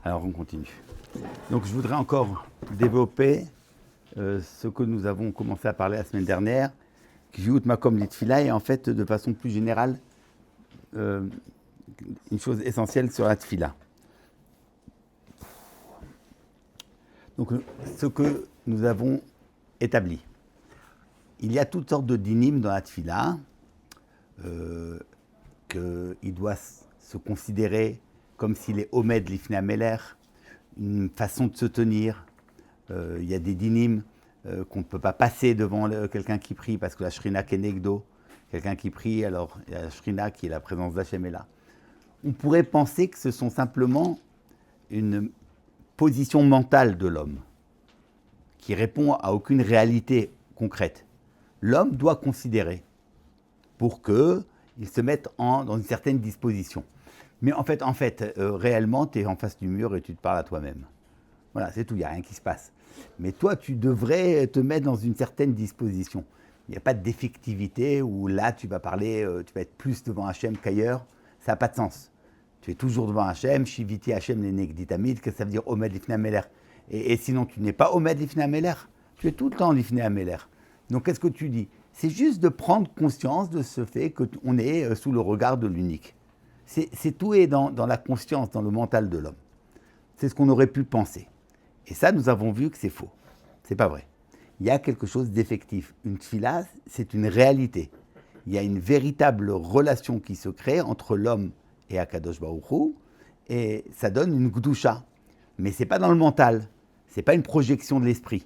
Alors on continue. Donc je voudrais encore développer ce que nous avons commencé à parler la semaine dernière, Kiyut Makom Litfila, et en fait de façon plus générale, une chose essentielle sur la Tfila. Donc ce que nous avons établi. Il y a toutes sortes de dinim dans la Tfila, qu'il doit se considérer comme s'il est Omed Lifnei Ameler, une façon de se tenir. Il y a des dinim qu'on ne peut pas passer devant quelqu'un qui prie parce que la Shrina Kenegdo, quelqu'un qui prie, alors il y a la Shrina qui est la présence d'Hachem est là. On pourrait penser que ce sont simplement une position mentale de l'homme qui répond à aucune réalité concrète. L'homme doit considérer pour qu'il se mette dans une certaine disposition. Mais en fait, réellement, tu es en face du mur et tu te parles à toi-même. Voilà, c'est tout, il n'y a rien qui se passe. Mais toi, tu devrais te mettre dans une certaine disposition. Il n'y a pas d'effectivité où là, tu vas parler, tu vas être plus devant Hachem qu'ailleurs. Ça n'a pas de sens. Tu es toujours devant Hachem, Shiviti Hachem les Negditamid, que ça veut dire Omed Lifnei Ameler. Et sinon, tu n'es pas Omed Lifnei Ameler. Tu es tout le temps Lifnei Ameler. Donc, qu'est-ce que tu dis ? C'est juste de prendre conscience de ce fait qu'on est sous le regard de l'unique. C'est tout est dans la conscience, dans le mental de l'homme. C'est ce qu'on aurait pu penser. Et ça, nous avons vu que c'est faux. C'est pas vrai. Il y a quelque chose d'effectif. Une tfila, c'est une réalité. Il y a une véritable relation qui se crée entre l'homme et Akadosh Baruch Hu, et ça donne une gdusha. Mais c'est pas dans le mental. C'est pas une projection de l'esprit.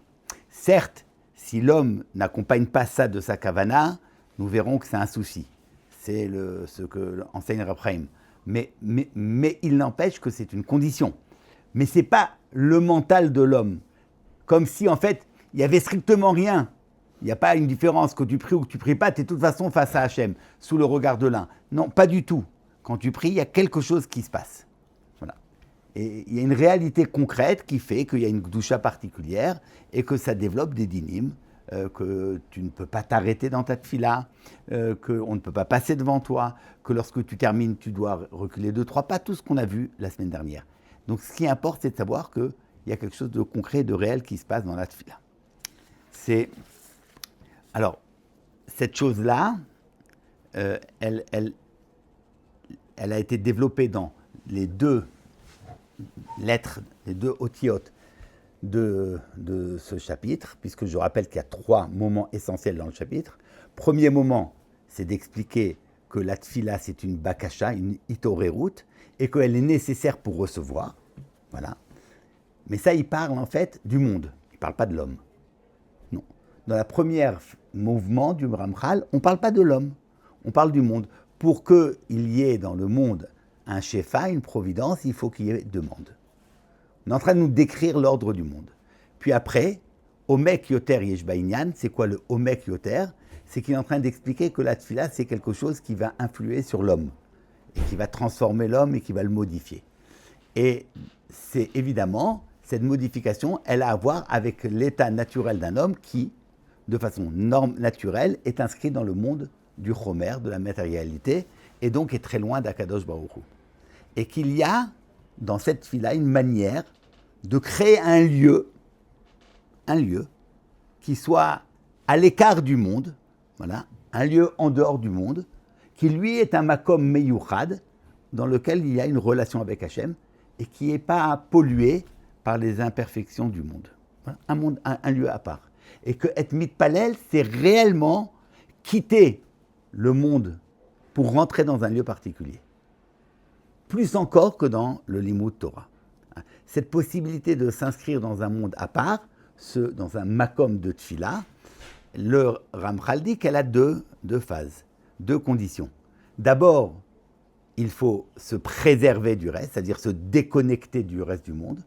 Certes, si l'homme n'accompagne pas ça de sa kavana, nous verrons que c'est un souci. C'est ce que enseigne Rav Chaim. Mais il n'empêche que c'est une condition. Mais ce n'est pas le mental de l'homme. Comme si, en fait, il n'y avait strictement rien. Il n'y a pas une différence. Que tu pries ou que tu ne pries pas, tu es de toute façon face à Hachem, sous le regard de l'un. Non, pas du tout. Quand tu pries, il y a quelque chose qui se passe. Voilà. Et il y a une réalité concrète qui fait qu'il y a une gdusha particulière et que ça développe des dinim. Que tu ne peux pas t'arrêter dans ta tfila, qu'on ne peut pas passer devant toi, que lorsque tu termines, tu dois reculer 2-3 pas, tout ce qu'on a vu la semaine dernière. Donc ce qui importe, c'est de savoir qu'il y a quelque chose de concret, de réel qui se passe dans la tfila. Alors, cette chose-là, elle a été développée dans les deux lettres, les deux otiotes de ce chapitre, puisque je rappelle qu'il y a 3 moments essentiels dans le chapitre. Premier moment, c'est d'expliquer que la tfila, c'est une bakasha, une itorerut, et qu'elle est nécessaire pour recevoir. Voilà. Mais ça, il parle en fait du monde. Il ne parle pas de l'homme. Non. Dans la première mouvement du Ramchal, on ne parle pas de l'homme. On parle du monde. Pour qu'il y ait dans le monde un shefa, une providence, il faut qu'il y ait 2 mondes. On est en train de nous décrire l'ordre du monde. Puis après, Omek Yoter Yesh Bainyan, c'est quoi le Omek Yoter ? C'est qu'il est en train d'expliquer que la tfila, c'est quelque chose qui va influer sur l'homme, et qui va transformer l'homme et qui va le modifier. Et c'est évidemment, cette modification, elle a à voir avec l'état naturel d'un homme qui, de façon naturelle, est inscrit dans le monde du chomer, de la matérialité, et donc est très loin d'Akadosh Baruch Hu. Et qu'il y a dans cette tfila une manière de créer un lieu qui soit à l'écart du monde, voilà, un lieu en dehors du monde, qui lui est un makom meyuchad, dans lequel il y a une relation avec Hachem, et qui n'est pas pollué par les imperfections du monde. Voilà, un lieu à part. Et que être mitpalel, c'est réellement quitter le monde pour rentrer dans un lieu particulier. Plus encore que dans le Limud Torah. Cette possibilité de s'inscrire dans un monde à part, dans un makom de tfila, le Ramchal dit qu'elle a deux phases, 2 conditions. D'abord, il faut se préserver du reste, c'est-à-dire se déconnecter du reste du monde.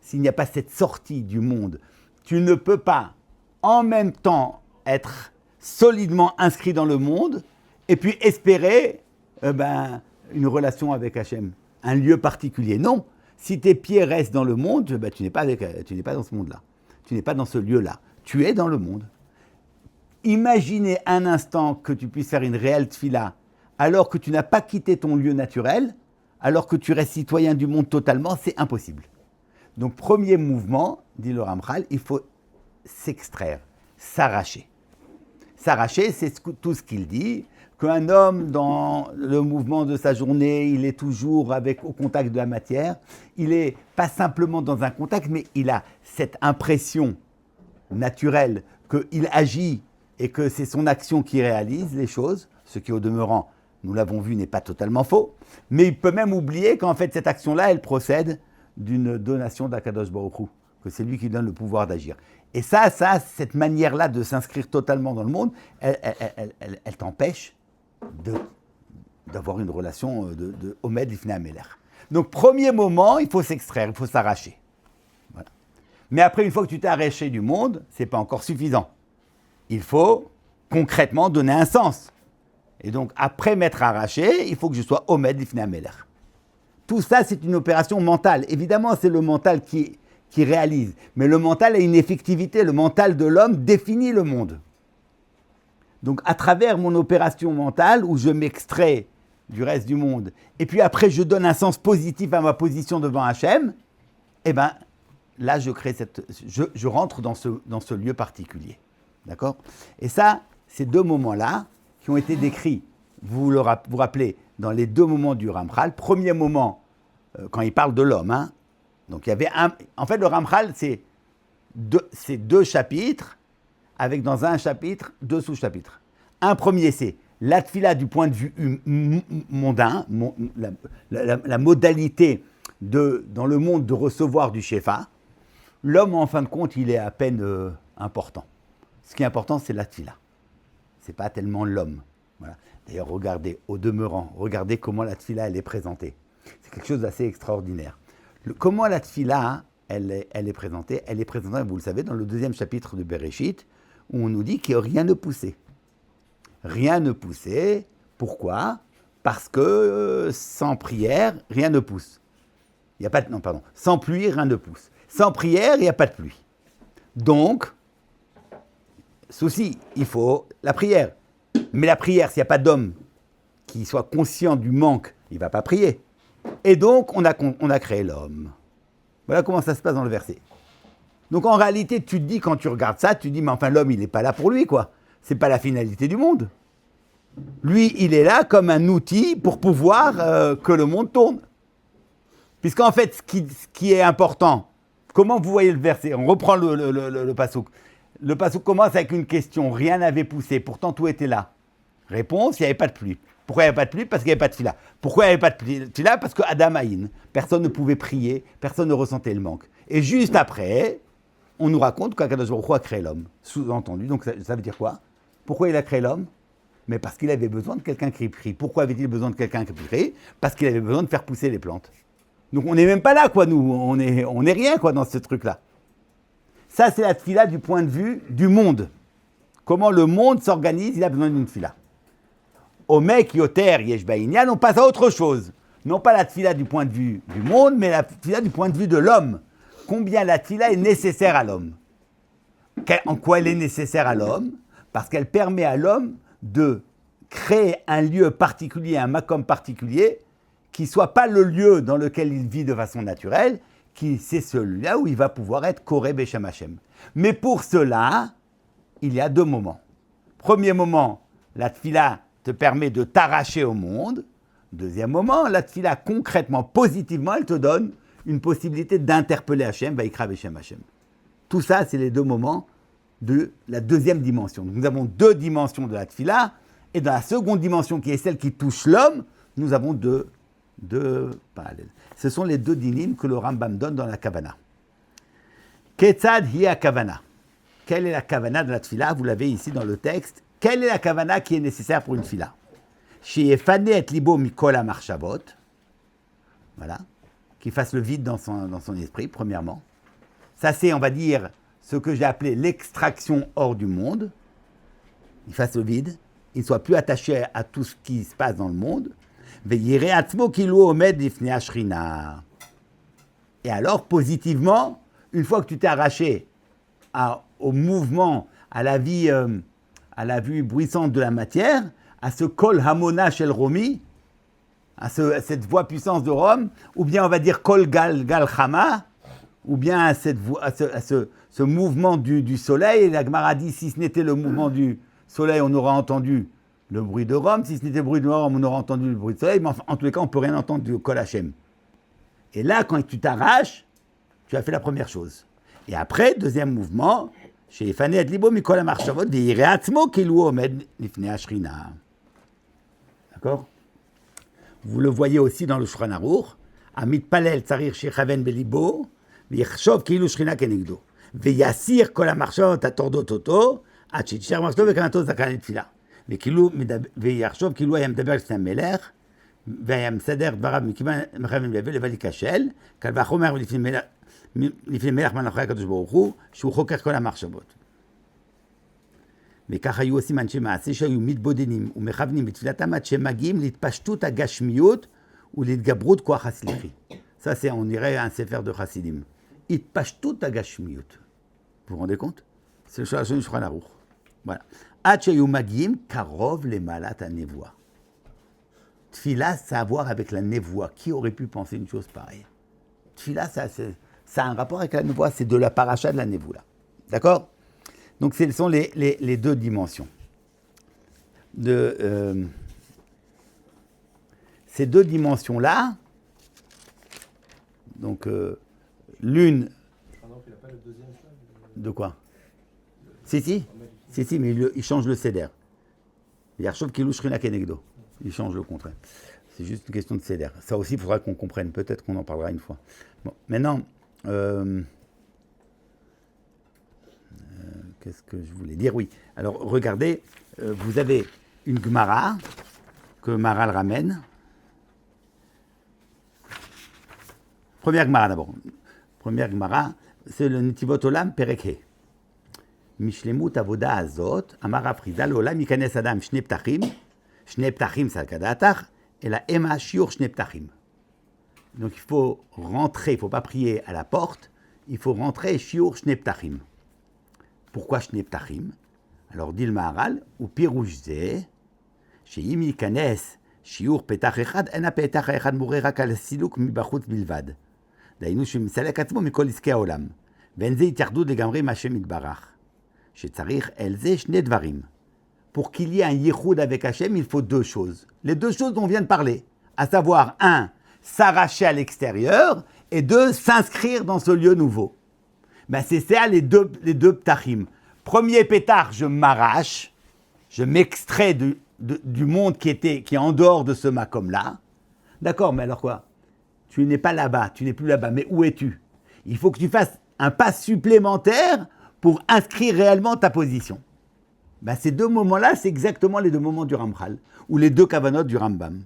S'il n'y a pas cette sortie du monde, tu ne peux pas en même temps être solidement inscrit dans le monde et puis espérer une relation avec Hachem, un lieu particulier. Non, si tes pieds restent dans le monde, tu n'es pas dans ce monde-là. Tu n'es pas dans ce lieu-là. Tu es dans le monde. Imaginez un instant que tu puisses faire une réelle tfila alors que tu n'as pas quitté ton lieu naturel, alors que tu restes citoyen du monde totalement, c'est impossible. Donc, premier mouvement, dit le Ramchal, il faut s'extraire, s'arracher. S'arracher, c'est tout ce qu'il dit, qu'un homme, dans le mouvement de sa journée, il est toujours au contact de la matière. Il n'est pas simplement dans un contact, mais il a cette impression naturelle qu'il agit et que c'est son action qui réalise les choses, ce qui, au demeurant, nous l'avons vu, n'est pas totalement faux. Mais il peut même oublier qu'en fait, cette action-là, elle procède d'une donation d'Akadosh Baruch Hu, que c'est lui qui donne le pouvoir d'agir. Et ça, cette manière-là de s'inscrire totalement dans le monde, elle t'empêche d'avoir une relation de Omed Lifnei HaMelech. Donc, premier moment, il faut s'extraire, il faut s'arracher. Voilà. Mais après, une fois que tu t'es arraché du monde, ce n'est pas encore suffisant. Il faut concrètement donner un sens. Et donc, après m'être arraché, il faut que je sois Omed Lifnei HaMelech. Tout ça, c'est une opération mentale. Évidemment, c'est le mental qui réalise. Mais le mental a une effectivité. Le mental de l'homme définit le monde. Donc, à travers mon opération mentale, où je m'extrais du reste du monde, et puis après, je donne un sens positif à ma position devant Hachem, eh bien, là, je rentre dans ce lieu particulier. D'accord ? Et ça, ces deux moments-là, qui ont été décrits, vous rappelez, dans les deux moments du Ramchal. Premier moment, quand il parle de l'homme, hein, donc il y avait en fait, le Ramchal, c'est deux chapitres, avec dans un chapitre, deux sous-chapitres. Un premier, c'est la tfila du point de vue mondain, la modalité dans le monde de recevoir du Shefa. L'homme, en fin de compte, il est à peine important. Ce qui est important, c'est la tfila. Ce n'est pas tellement l'homme. Voilà. D'ailleurs, regardez comment la tfila, elle est présentée. C'est quelque chose d'assez extraordinaire. Comment la tfila, elle est présentée ? Elle est présentée, vous le savez, dans le deuxième chapitre de Bereshit, où on nous dit que rien ne poussait. Rien ne poussait. Pourquoi ? Parce que sans prière, rien ne pousse. Sans pluie, rien ne pousse. Sans prière, il n'y a pas de pluie. Donc, souci, il faut la prière. Mais la prière, s'il n'y a pas d'homme qui soit conscient du manque, il ne va pas prier. Et donc, on a créé l'homme. Voilà comment ça se passe dans le verset. Donc, en réalité, tu te dis, quand tu regardes ça, tu te dis, mais enfin, l'homme, il n'est pas là pour lui, quoi. Ce n'est pas la finalité du monde. Lui, il est là comme un outil pour pouvoir que le monde tourne. Puisqu'en fait, ce qui est important, comment vous voyez le verset ? On reprend le passouk. Le passouk commence avec une question. Rien n'avait poussé, pourtant tout était là. Réponse, il n'y avait pas de pluie. Pourquoi il n'y avait pas de pluie ? Parce qu'il n'y avait pas de fila. Pourquoi il n'y avait pas de fila ? Parce que Adam Aïn, personne ne pouvait prier, personne ne ressentait le manque. Et juste après, on nous raconte qu'Akadosh Baruch Hu a créé l'homme. Sous-entendu, donc ça veut dire quoi ? Pourquoi il a créé l'homme ? Mais parce qu'il avait besoin de quelqu'un qui prie. Pourquoi avait-il besoin de quelqu'un qui prie ? Parce qu'il avait besoin de faire pousser les plantes. Donc on n'est même pas là, quoi, nous. On est rien, quoi, dans ce truc-là. Ça, c'est la tfila du point de vue du monde. Comment le monde s'organise, il a besoin d'une tfila. Omek, Yoter, Yesh Baïnian, on passe à autre chose. Non pas la tfila du point de vue du monde, mais la tfila du point de vue de l'homme. Combien la tfila est nécessaire à l'homme ? En quoi elle est nécessaire à l'homme ? Parce qu'elle permet à l'homme de créer un lieu particulier, un makom particulier, qui ne soit pas le lieu dans lequel il vit de façon naturelle, c'est celui-là où il va pouvoir être Koré Beshem Hashem. Mais pour cela, il y a deux moments. Premier moment, la tfila te permet de t'arracher au monde. Deuxième moment, la tfila, concrètement, positivement, elle te donne une possibilité d'interpeller Hashem, Vaikra Beshem Hashem. Tout ça, c'est les deux moments de la deuxième dimension. Donc, nous avons deux dimensions de la tfila, et dans la seconde dimension, qui est celle qui touche l'homme, nous avons deux parallèles. Ce sont les deux dynimes que le Rambam donne dans la Kavana. Ketzad hiya Kavana. Quelle est la Kavana de la tfila ? Vous l'avez ici dans le texte. Quelle est la Kavana qui est nécessaire pour une tfila ? Sheyefane et libo mikol hamarchavot. Voilà. Qu'il fasse le vide dans son esprit, premièrement. Ça, c'est, on va dire, ce que j'ai appelé l'extraction hors du monde. Il fasse le vide. Il ne soit plus attaché à tout ce qui se passe dans le monde. Et alors, positivement, une fois que tu t'es arraché au mouvement, à la vie bruissante de la matière, à ce kol hamona shel romi, à cette voix puissance de Rome, ou bien on va dire Kol Gal Gal Chama, ou bien à ce mouvement du soleil. Et la Gemara dit, si ce n'était le mouvement du soleil, on aura entendu le bruit de Rome. Si ce n'était le bruit de Rome, on aura entendu le bruit du soleil. Mais en tous les cas, on ne peut rien entendre du Kol Hashem. Et là, quand tu t'arraches, tu as fait la première chose. Et après, deuxième mouvement, chez Fané et Libo, Mikol HaMachshavot, Ve'yireh Atzmo Kilu Omed Lifnei Hashrina. D'accord? Vous le voyez aussi dans le Shulchan Aruch. Amit Palel Tzarir Shechaven Belibo, Ve'yichshov Kilu Shrina Kenegdo. Ve'yasir Kol HaMachshavot Atordot Oto, Ad Shetisher Machshavot Ve'kanato Zakan Tefila. ויחשוב כאילו היה מדבר לפני המלך, והיה מסדר דבריו מכיוון מכוון לבא להיכשל, קל וחומר לפני מלך מלאכי הקדוש ברוך הוא, שהוא חוקר כל המחשבות. וכך היו עושים אנשי מעשה שהיו מתבודדים ומכוונים בתפילתם עד שהם מגיעים להתפשטות הגשמיות ולהתגברות כוח הסליחי. Ça c'est, on dirait, un sefer de chassidim. התפשטות הגשמיות. Vous vous rendez compte? C'est le Shulchan Aruch. Voilà. עד שהיו מגיעים קרוב למעלת הנבואה. Tfila, ça a à voir avec la névoie. Qui aurait pu penser une chose pareille? Tfila, ça a un rapport avec la névoie, c'est de la paracha de la névoie. D'accord? Donc, ce sont les deux dimensions. Ces deux dimensions-là, donc, l'une... Pardon, il n'a pas le deuxième slide. De quoi? Si, mais il change le seder. Yarshov Kilou Shrina Kenegdo. Il change le contraire. C'est juste une question de céder. Ça aussi, il faudra qu'on comprenne. Peut-être qu'on en parlera une fois. Bon, maintenant, qu'est-ce que je voulais dire? Oui. Alors, regardez, vous avez une Gemara que Maral ramène. Première Gemara d'abord. Première Gemara, c'est le Netivot Olam Perek. Mishlemut Avoda Azot, Amar Afrizal Olam Yikanes Adam Shne Ptachim. Shne Ptachim, c'est Kada'atach, et la Ema Shiur Shne Ptachim. Donc il faut rentrer, il ne faut pas prier à la porte, il faut rentrer Shiur Shne Ptachim. Pourquoi Shne Ptachim? Alors dit le Maharal, ou Pirouj Ze, Sheim Yikanes Shiur Petach Echad, Ena Petach Echad Mouré Rak al Siluk Mibachut Bilvad. Dainu Shemisalek Atzmo Mikol Iskei Haolam. Ven Ze Yitardu Degamri Mashem Yitbarach. Shetzarich El Ze Shne Dvarim. Pour qu'il y ait un yichud avec Hachem, il faut deux choses. Les deux choses dont on vient de parler, à savoir, un, s'arracher à l'extérieur, et deux, s'inscrire dans ce lieu nouveau. Ben c'est ça les deux ptachim. Premier pétard, je m'arrache, je m'extrais du monde qui est en dehors de ce makom-là. D'accord, mais alors quoi? Tu n'es pas là-bas, tu n'es plus là-bas, mais où es-tu? Il faut que tu fasses un pas supplémentaire pour inscrire réellement ta position. Ben, ces deux moments-là, c'est exactement les deux moments du Ramchal, ou les deux kavanot du Rambam.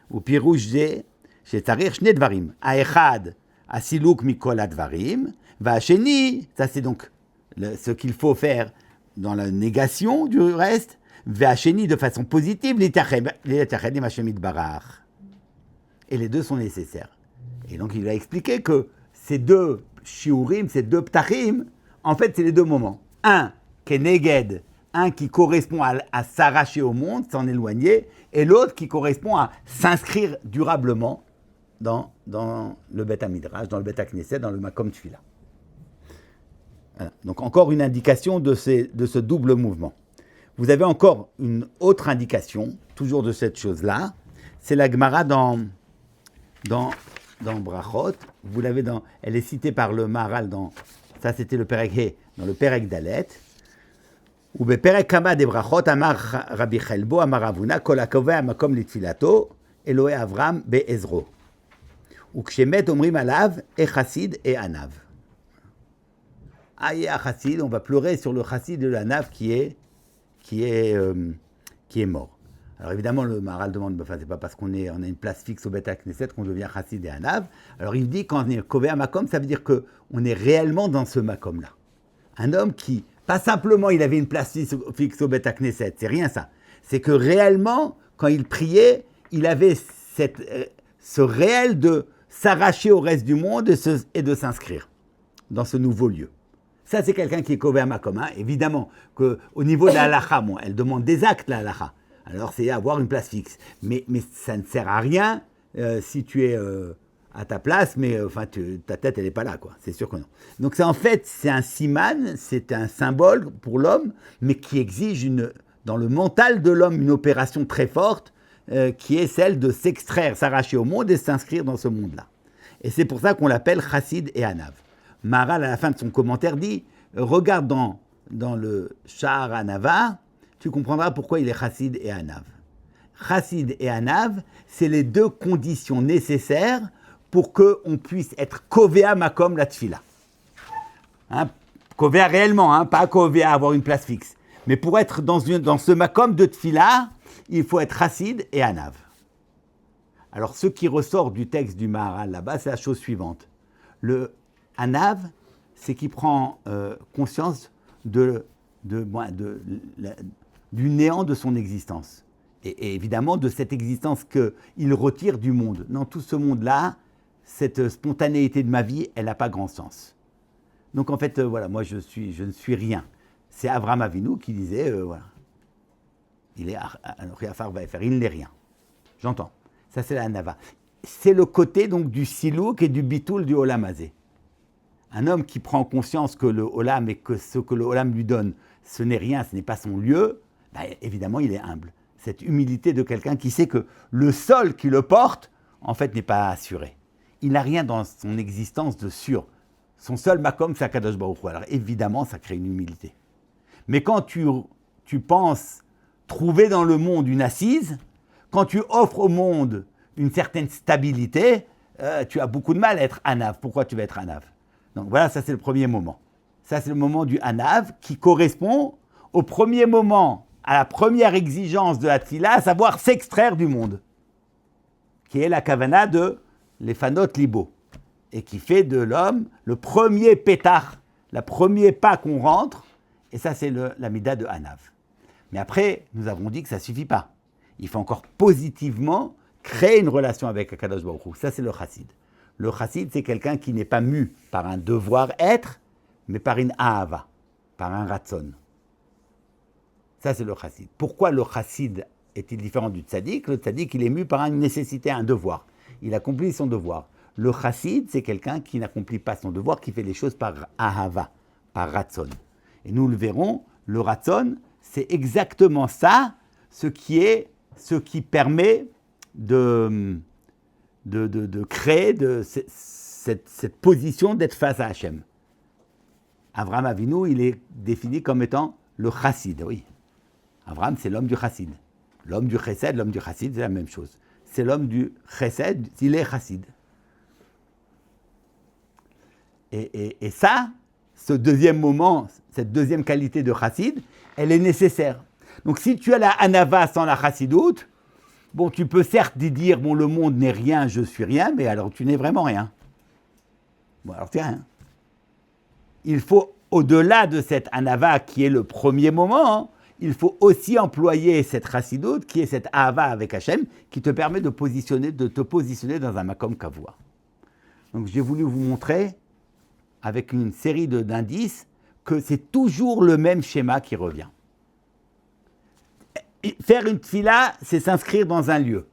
Ou pirouj ze, shetzarich shne dvarim. Haechad, asiluk mikol advarim, va'asheni, ça c'est donc ce qu'il faut faire dans la négation du reste, va'asheni de façon positive, l'itached Hashem yitbarach. Et les deux sont nécessaires. Et donc il va expliquer que ces deux shiurim, ces deux ptachim, en fait c'est les deux moments. Un, keneged, un qui correspond à s'arracher au monde, s'en éloigner, et l'autre qui correspond à s'inscrire durablement dans le Beth HaMidrash, dans le Beth HaKnesset, dans le Makom Tfila. Voilà. Donc encore une indication de ce double mouvement. Vous avez encore une autre indication, toujours de cette chose-là, c'est la Gemara dans Brachot. Vous l'avez elle est citée par le Maharal ça c'était le Perek He, dans le Perek Dalet. ובפרק כמה דברכות אמר רבי חלבו, אמר אבונה, כל הקובע מקום לתפילתו, אלוהי אברהם בעזרו. וכשמת אומרים עליו, חסיד עניו. chassid, on va pleurer sur le chassid de la nave qui est mort. Alors évidemment, le Maharal demande, enfin, c'est pas parce on a une place fixe au Beth HaKnesset qu'on devient chassid et anav. Alors il dit, quand on est kovea makom, ça veut dire qu'on est réellement dans ce makom-là. Un homme qui, pas simplement il avait une place fixe au Beth HaKnesset, c'est rien ça. C'est que réellement, quand il priait, il avait ce réel de s'arracher au reste du monde et de s'inscrire dans ce nouveau lieu. Ça, c'est quelqu'un qui est kovea makom. Évidemment qu'au niveau de la halakha, elle demande des actes, la halakha. Alors c'est avoir une place fixe. Mais ça ne sert à rien si tu es à ta place, mais ta tête, elle n'est pas là, quoi. C'est sûr que non. Donc en fait, c'est un siman, c'est un symbole pour l'homme, mais qui exige dans le mental de l'homme une opération très forte, qui est celle de s'extraire, s'arracher au monde et s'inscrire dans ce monde-là. Et c'est pour ça qu'on l'appelle Chassid et Anav. Maharal, à la fin de son commentaire, dit « Regarde dans le Sha'ar Anava, tu comprendras pourquoi il est Chassid et Anav. » Chassid et Anav, c'est les deux conditions nécessaires pour qu'on puisse être Kovea Makom la Tfila. Kovea réellement, pas Kovea avoir une place fixe. Mais pour être dans ce Makom de Tfila, il faut être Chassid et Anav. Alors, ce qui ressort du texte du Maharal là-bas, c'est la chose suivante. Le Anav, c'est qu'il prend conscience du néant de son existence. Et évidemment, de cette existence qu'il retire du monde. Dans tout ce monde-là, cette spontanéité de ma vie, elle n'a pas grand sens. Donc, en fait, moi, je ne suis rien. C'est Avraham Avinu qui disait, il est Riafar Vaefer, il n'est rien. J'entends. Ça, c'est la Nava. C'est le côté donc du silouk et du bitoul du Olam Hazé. Un homme qui prend conscience que le Olam et que ce que le Olam lui donne, ce n'est rien, ce n'est pas son lieu, évidemment, il est humble. Cette humilité de quelqu'un qui sait que le sol qui le porte, en fait, n'est pas assuré. Il n'a rien dans son existence de sûr. Son seul makom, c'est Akadosh Baruch Hu. Alors évidemment, ça crée une humilité. Mais quand tu penses trouver dans le monde une assise, quand tu offres au monde une certaine stabilité, tu as beaucoup de mal à être Anav. Pourquoi tu vas être Anav? Donc voilà, ça c'est le premier moment. Ça c'est le moment du Anav qui correspond au premier moment, à la première exigence de la Tfila, à savoir s'extraire du monde, qui est la kavana de l'Efanot Libo, et qui fait de l'homme le premier pétard, le premier pas qu'on rentre, et ça c'est la mida de Anav. Mais après, nous avons dit que ça ne suffit pas. Il faut encore positivement créer une relation avec Akadosh Baruch Hu. Ça, c'est le chassid. Le chassid, c'est quelqu'un qui n'est pas mu par un devoir-être, mais par une ahava, par un ratzon. Ça, c'est le chassid. Pourquoi le chassid est-il différent du tzaddik? Le tzaddik, il est mu par une nécessité, un devoir. Il accomplit son devoir. Le chassid, c'est quelqu'un qui n'accomplit pas son devoir, qui fait les choses par ahava, par ratzon. Et nous le verrons, le ratzon, c'est exactement ça, ce qui permet de créer cette position d'être face à Hachem. Avraham Avinu, il est défini comme étant le chassid, oui. Avraham, c'est l'homme du chassid. L'homme du chesed, l'homme du chassid, c'est la même chose. C'est l'homme du chesed, il est chassid. Et ça, ce deuxième moment, cette deuxième qualité de chassid, elle est nécessaire. Donc si tu as la anava sans la chassidoute, bon, tu peux certes dire, bon, le monde n'est rien, je suis rien, mais alors tu n'es vraiment rien. Bon, alors tu n'es rien. Il faut, au-delà de cette anava qui est le premier moment, il faut aussi employer cette chassidoute qui est cette ahava avec Hachem, qui te permet de te positionner dans un makom kavua. Donc j'ai voulu vous montrer, avec une série d'indices, que c'est toujours le même schéma qui revient. Faire une tfila, c'est s'inscrire dans un lieu.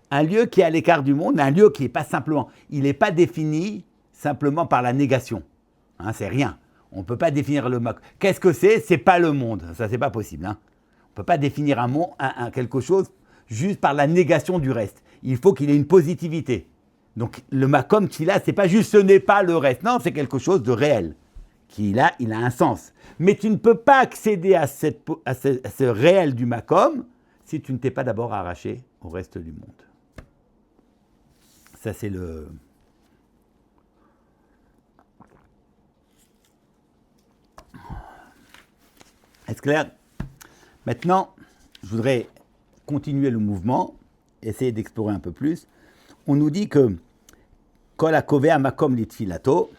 Un lieu qui est à l'écart du monde, un lieu qui n'est pas simplement, il n'est pas défini simplement par la négation. C'est rien. On ne peut pas définir le monde. Qu'est-ce que c'est? C'est pas le monde. Ça, c'est pas possible. On ne peut pas définir quelque chose juste par la négation du reste. Il faut qu'il ait une positivité. Donc, le makom tfila, c'est pas juste ce n'est pas le reste. Non, c'est quelque chose de réel. Il a un sens. Mais tu ne peux pas accéder à ce réel du makom si tu ne t'es pas d'abord arraché au reste du monde. Ça, c'est le... Est-ce clair? Maintenant, je voudrais continuer le mouvement, essayer d'explorer un peu plus. On nous dit que Kol hakovea makom litfilato,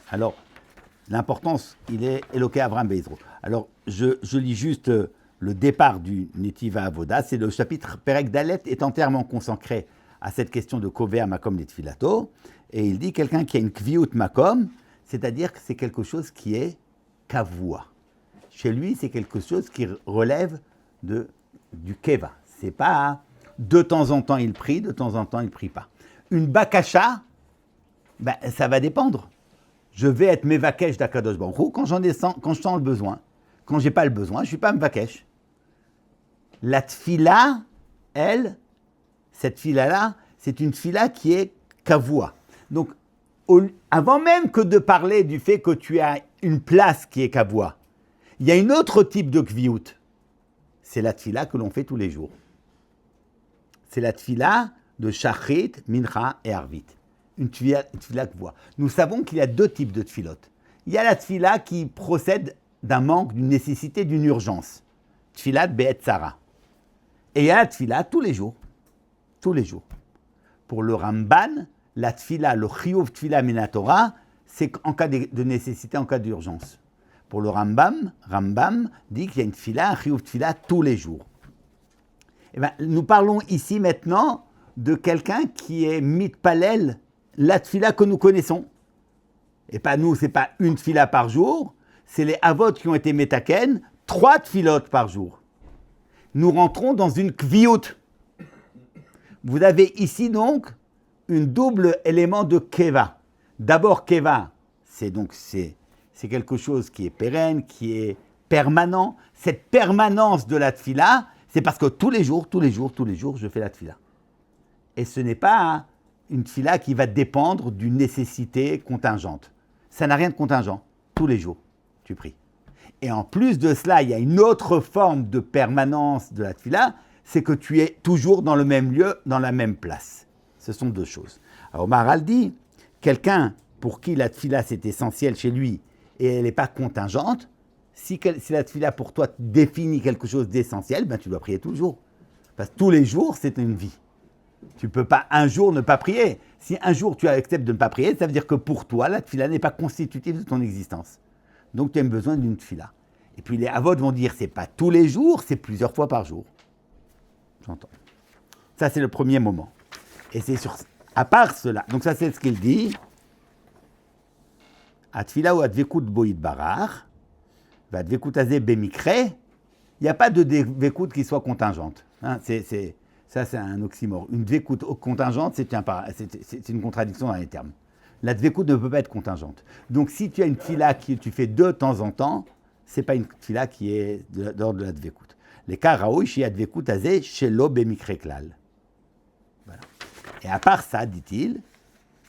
alors l'importance, il est Eloké Avraham Be'ezro. Alors, je lis juste le départ du Netiva Avoda, c'est le chapitre Perek Dalet est entièrement consacré à cette question de Kovea Makom Litfilato, et il dit quelqu'un qui a une Kviut Makom, c'est-à-dire que c'est quelque chose qui est Kavua. Chez lui, c'est quelque chose qui relève du keva. C'est pas de temps en temps il prie, de temps en temps il prie pas. Une bakasha, ben, ça va dépendre. Je vais être mevakesh d'Akadosh Baruch Hu quand quand je sens le besoin. Quand j'ai pas le besoin, je suis pas mevakesh. La tfila, elle, cette tfila-là, c'est une tfila qui est kavua. Donc, avant même que de parler du fait que tu as une place qui est kavua, il y a un autre type de kviout. C'est la tfila que l'on fait tous les jours. C'est la tfila de shachrit, mincha et arvit. Une tfila kavua. Nous savons qu'il y a deux types de tfilotes. Il y a la tfila qui procède d'un manque, d'une nécessité, d'une urgence. Tfilat be'et tzara. Et il y a la tfila tous les jours. Tous les jours. Pour le Ramban, la tfila, le chiyuv tfila minatora, c'est en cas de nécessité, en cas d'urgence. Pour le Rambam dit qu'il y a une tfila, un chiyuv tfila tous les jours. Eh bien, nous parlons ici maintenant de quelqu'un qui est mitpalel, la tfila que nous connaissons. Et pas nous, c'est pas une tfila par jour, c'est les avot qui ont été metaken, 3 tfilotes par jour. Nous rentrons dans une kviout. Vous avez ici donc un double élément de keva. D'abord, keva, c'est quelque chose qui est pérenne, qui est permanent. Cette permanence de la tfila, c'est parce que tous les jours, je fais la tfila. Et ce n'est pas une tfila qui va dépendre d'une nécessité contingente. Ça n'a rien de contingent. Tous les jours, tu pries. Et en plus de cela, il y a une autre forme de permanence de la tfila, c'est que tu es toujours dans le même lieu, dans la même place. Ce sont deux choses. Alors Maharal dit, quelqu'un pour qui la tfila c'est essentiel chez lui et elle n'est pas contingente, si la tfila pour toi définit quelque chose d'essentiel, ben tu dois prier tous les jours. Parce que tous les jours, c'est une vie. Tu ne peux pas un jour ne pas prier. Si un jour tu acceptes de ne pas prier, ça veut dire que pour toi, la tfila n'est pas constitutive de ton existence. Donc tu as besoin d'une tfila. Et puis les avot vont dire, c'est pas tous les jours, c'est plusieurs fois par jour. J'entends. Ça, c'est le premier moment. Et c'est à part cela, donc ça, c'est ce qu'il dit. Atfila ou advekut boïd barar, va advekut azé bemikre, il n'y a pas de dvekut qui soit contingente. Hein, ça, c'est un oxymore. Une dvekut contingente, c'est une contradiction dans les termes. La dvekut ne peut pas être contingente. Donc, si tu as une tfila que tu fais de temps en temps, ce n'est pas une tfila qui est de l'ordre de la dvekut. Les cas raoui chez advekut azé shelo bemikre klal. Voilà. Et à part ça, dit-il,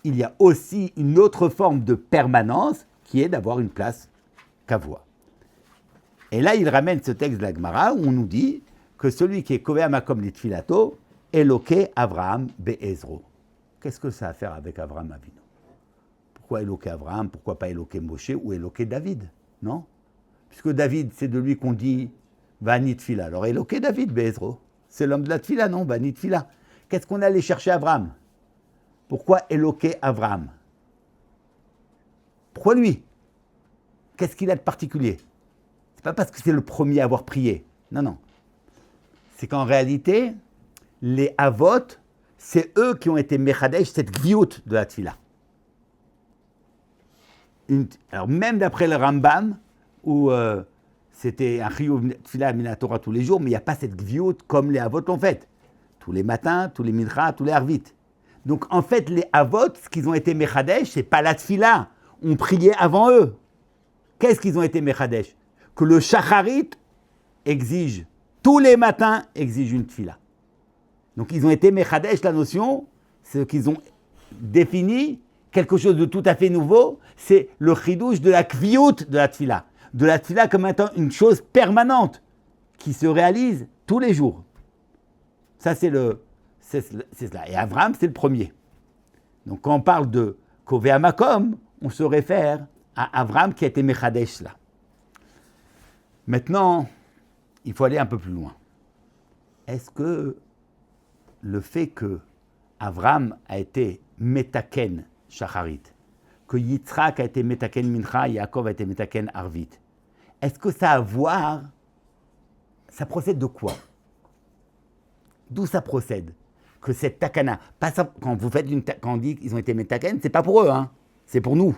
il y a aussi une autre forme de permanence qui est d'avoir une place kavua. Et là, il ramène ce texte de la Gemara où on nous dit que celui qui est kovea makom litfilato, Eloke Avraham be'ezro. Qu'est-ce que ça a à faire avec Avraham Avinu? Pourquoi Eloke Avraham? Pourquoi pas Eloke Moshe ou Eloke David? Non? Puisque David, c'est de lui qu'on dit Vani Tfila. Alors Eloke David be'ezro. C'est l'homme de la Tfila, non? Vani Tfila. Qu'est-ce qu'on allait chercher Avraham? Pourquoi Eloke Avraham? Pourquoi lui? Qu'est-ce qu'il a de particulier? C'est pas parce que c'est le premier à avoir prié. Non, non. C'est qu'en réalité, les avot, c'est eux qui ont été mechadesh, cette gviout de la tfila. Alors même d'après le Rambam, où c'était un chiyuv tfila minatora tous les jours, mais il n'y a pas cette gviout comme les avot l'ont fait. Tous les matins, tous les mincha, tous les arvit. Donc en fait, les avot, ce qu'ils ont été mechadesh, c'est pas la tfila. On priait avant eux. Qu'est-ce qu'ils ont été mechadesh? Que le shacharit exige, tous les matins, exige une tfila. Donc ils ont été mechadesh, la notion, c'est qu'ils ont défini quelque chose de tout à fait nouveau, c'est le chidouche de la kviout de la tfila. De la tfila comme étant une chose permanente, qui se réalise tous les jours. Ça, c'est cela. Et Avraham, c'est le premier. Donc, quand on parle de Kovea Makom, on se réfère à Avraham qui a été Mechadesh là. Maintenant, il faut aller un peu plus loin. Est-ce que le fait que Avraham a été Metaken Shacharit, que Yitzhak a été Metaken Mincha, Yaakov a été Metaken Arvit, est-ce que ça a à voir, ça procède de quoi? D'où ça procède? Que cette takana, pas ça, quand on dit qu'ils ont été metaken, c'est pas pour eux, hein, c'est pour nous.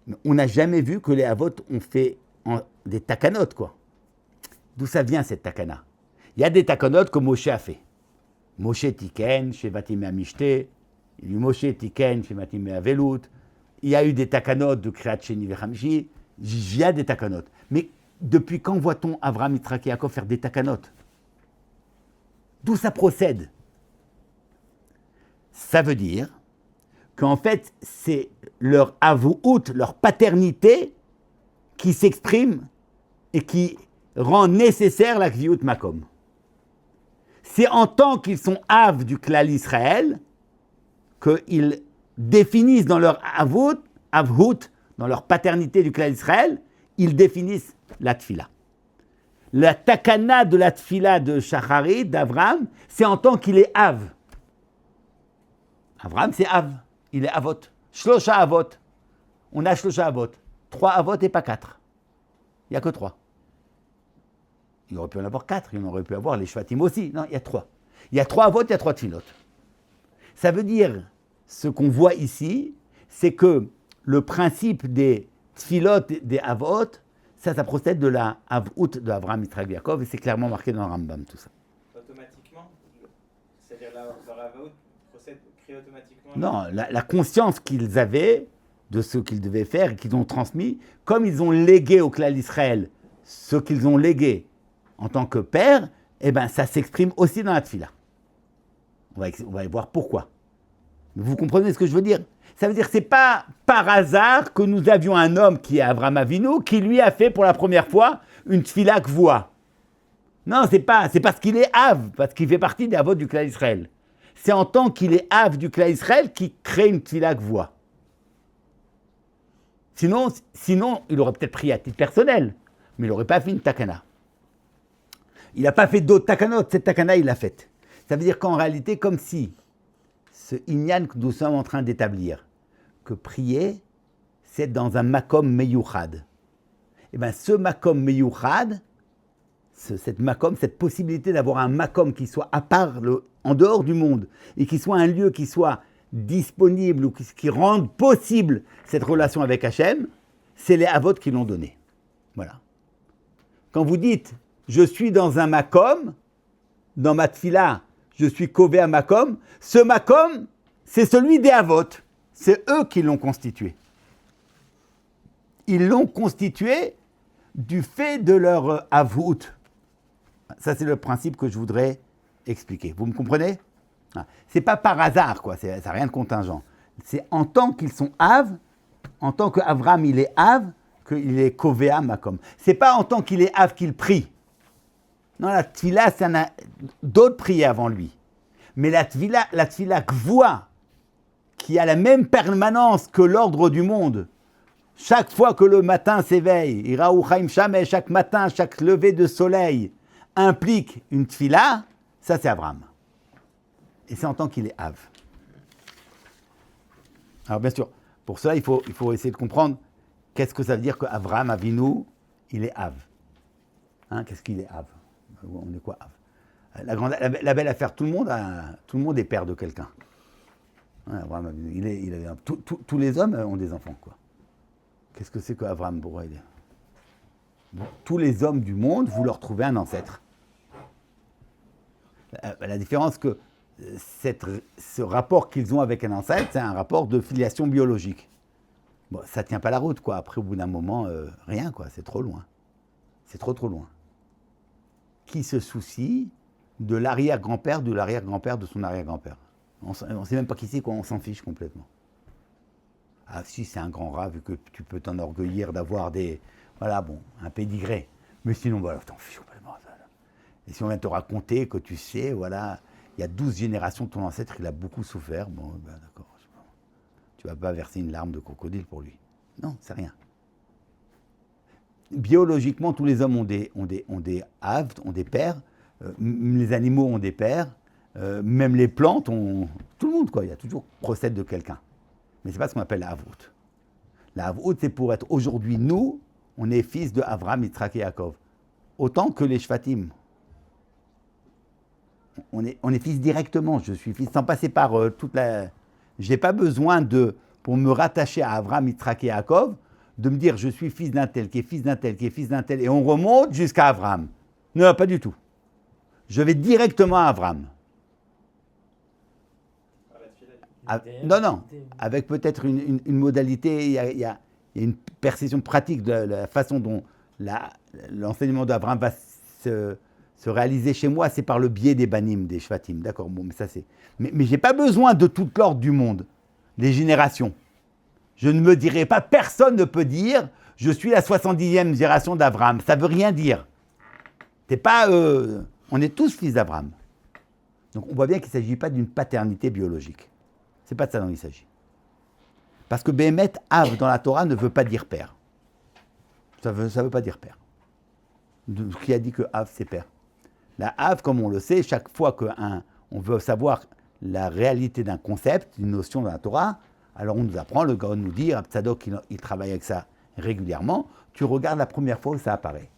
Mais on n'a jamais vu que les avot ont fait des takanotes, quoi. D'où ça vient cette takana? Il y a des takanot que Moshe a fait. Moshe tiken, shevatim amishte, il y a eu Moshe tiken, shevatim avelut, il y a eu des takanot de Kriyat Sheni vechamishi, il y a des takanot. Mais depuis quand voit-on Avraham, Yitzhak et Yaakov faire des takanot? D'où ça procède? Ça veut dire qu'en fait, c'est leur avouut, leur paternité qui s'exprime et qui rend nécessaire la Kviut Makom. C'est en tant qu'ils sont Av du Klal Israël qu'ils définissent dans leur avhout, dans leur paternité du Klal Israël, ils définissent la Tfila. La takana de la Tfila de Shacharit, d'Avraham, c'est en tant qu'il est Av. Avraham, c'est Av. Il est Avot. Shlosha Avot. On a Shlosha Avot. 3 Avot et pas 4. Il n'y a que 3. Il aurait pu en avoir 4. Il aurait pu avoir les Shvatim aussi. Non, il y a 3. Il y a 3 Avot, il y a 3 Tfilot. Ça veut dire, ce qu'on voit ici, c'est que le principe des Tfilot, des Avot, ça procède de la Avhout de Avraham, Yitzhak, Yaakov, et c'est clairement marqué dans le Rambam, tout ça. Automatiquement? C'est-à-dire leur Avhout crée automatiquement? Non, la conscience qu'ils avaient de ce qu'ils devaient faire et qu'ils ont transmis, comme ils ont légué au Klal Israël ce qu'ils ont légué en tant que père, eh ben, ça s'exprime aussi dans la Tfila. On va y voir pourquoi. Vous comprenez ce que je veux dire? Ça veut dire que ce n'est pas par hasard que nous avions un homme qui est Avraham Avinu, qui lui a fait pour la première fois une Tfila Kvoa. Non, c'est parce qu'il est Av, parce qu'il fait partie des Avot du Klal Israël. C'est en tant qu'il est Av du Klal Israël qu'il crée une Tfila Kvoa. Sinon, il aurait peut-être pris à titre personnel, mais il n'aurait pas fait une takana. Il n'a pas fait d'autres takanot, cette takana, il l'a faite. Ça veut dire qu'en réalité, comme si ce inyan que nous sommes en train d'établir, que prier, c'est dans un makom meyuchad. Et bien, ce makom meyuchad, cette possibilité d'avoir un makom qui soit à part, en dehors du monde, et qui soit un lieu qui soit disponible ou qui rende possible cette relation avec Hachem, c'est les avot qui l'ont donné. Voilà. Quand vous dites « je suis dans un makom », dans ma tfila, je suis kové à makom, ce makom, c'est celui des avot. C'est eux qui l'ont constitué. Ils l'ont constitué du fait de leur avut. Ça, c'est le principe que je voudrais expliquer. Vous me comprenez? C'est pas par hasard, quoi. Ça n'a rien de contingent. C'est en tant qu'ils sont Av, en tant qu'Avram, il est Av, qu'il est Kovéa Makom. C'est pas en tant qu'il est Av qu'il prie. Non, la Tfila, ça n'a d'autres prières avant lui. Mais la Tfila Kvoa, qui a la même permanence que l'ordre du monde, chaque fois que le matin s'éveille, Iraou Chaim Shameh, chaque matin, chaque lever de soleil implique une Tfila, ça c'est Avram. Et c'est en tant qu'il est Av. Alors bien sûr, pour cela, il faut essayer de comprendre qu'est-ce que ça veut dire qu'Avram Avinu, il est Av. Qu'est-ce qu'il est Av? On est quoi Av? La belle affaire, tout le monde est père de quelqu'un. Avram Avinu, tous les hommes ont des enfants, quoi. Qu'est-ce que c'est qu'Avram pour aider? Tous les hommes du monde, vous leur trouvez un ancêtre. La différence que ce rapport qu'ils ont avec un ancêtre, c'est un rapport de filiation biologique. Bon, ça ne tient pas la route, quoi. Après, au bout d'un moment, rien, quoi. C'est trop loin. C'est trop loin. Qui se soucie de l'arrière-grand-père de son arrière-grand-père? On ne sait même pas qui c'est, quoi. On s'en fiche complètement. Ah si, c'est un grand rat, vu que tu peux t'enorgueillir d'avoir un pédigré. Mais sinon, voilà, t'en fiches complètement. Et si on vient te raconter que tu sais, voilà, il y a 12 générations de ton ancêtre, il a beaucoup souffert, bon, ben d'accord. Tu ne vas pas verser une larme de crocodile pour lui. Non, c'est rien. Biologiquement, tous les hommes ont des avs, ont des pères, les animaux ont des pères, même les plantes ont... Tout le monde, quoi, il y a toujours procède de quelqu'un. Mais ce n'est pas ce qu'on appelle la havut. La havut, c'est pour être aujourd'hui, nous, on est fils de Avram, Yitzhak et Yaakov. Autant que les Shvatim. On est fils directement. Je suis fils sans passer par toute la... Je n'ai pas besoin pour me rattacher à Avram, Yitzhak et Yaakov, de me dire je suis fils d'un tel, qui est fils d'un tel, qui est fils d'un tel, et on remonte jusqu'à Avram. Non, pas du tout. je vais directement à Avram. Non, avec peut-être une modalité, il y a une perception pratique de la façon dont l'enseignement d'Avram va se réaliser chez moi, c'est par le biais des banim, des shvatim, d'accord, bon, mais ça c'est... Mais je n'ai pas besoin de toute l'ordre du monde, des générations. Je ne me dirai pas, personne ne peut dire, je suis la 70e génération d'Avram, ça ne veut rien dire. C'est pas, on est tous fils d'Avram. Donc on voit bien qu'il ne s'agit pas d'une paternité biologique. C'est pas de ça dont il s'agit. Parce que Béhémet, Av dans la Torah ne veut pas dire père. Ça veut pas dire père. Qui a dit que Av c'est père? La Av, comme on le sait, chaque fois qu'on veut savoir la réalité d'un concept, d'une notion dans la Torah, alors on nous apprend, le Gaon nous dit, Tzadok il travaille avec ça régulièrement, tu regardes la première fois où ça apparaît.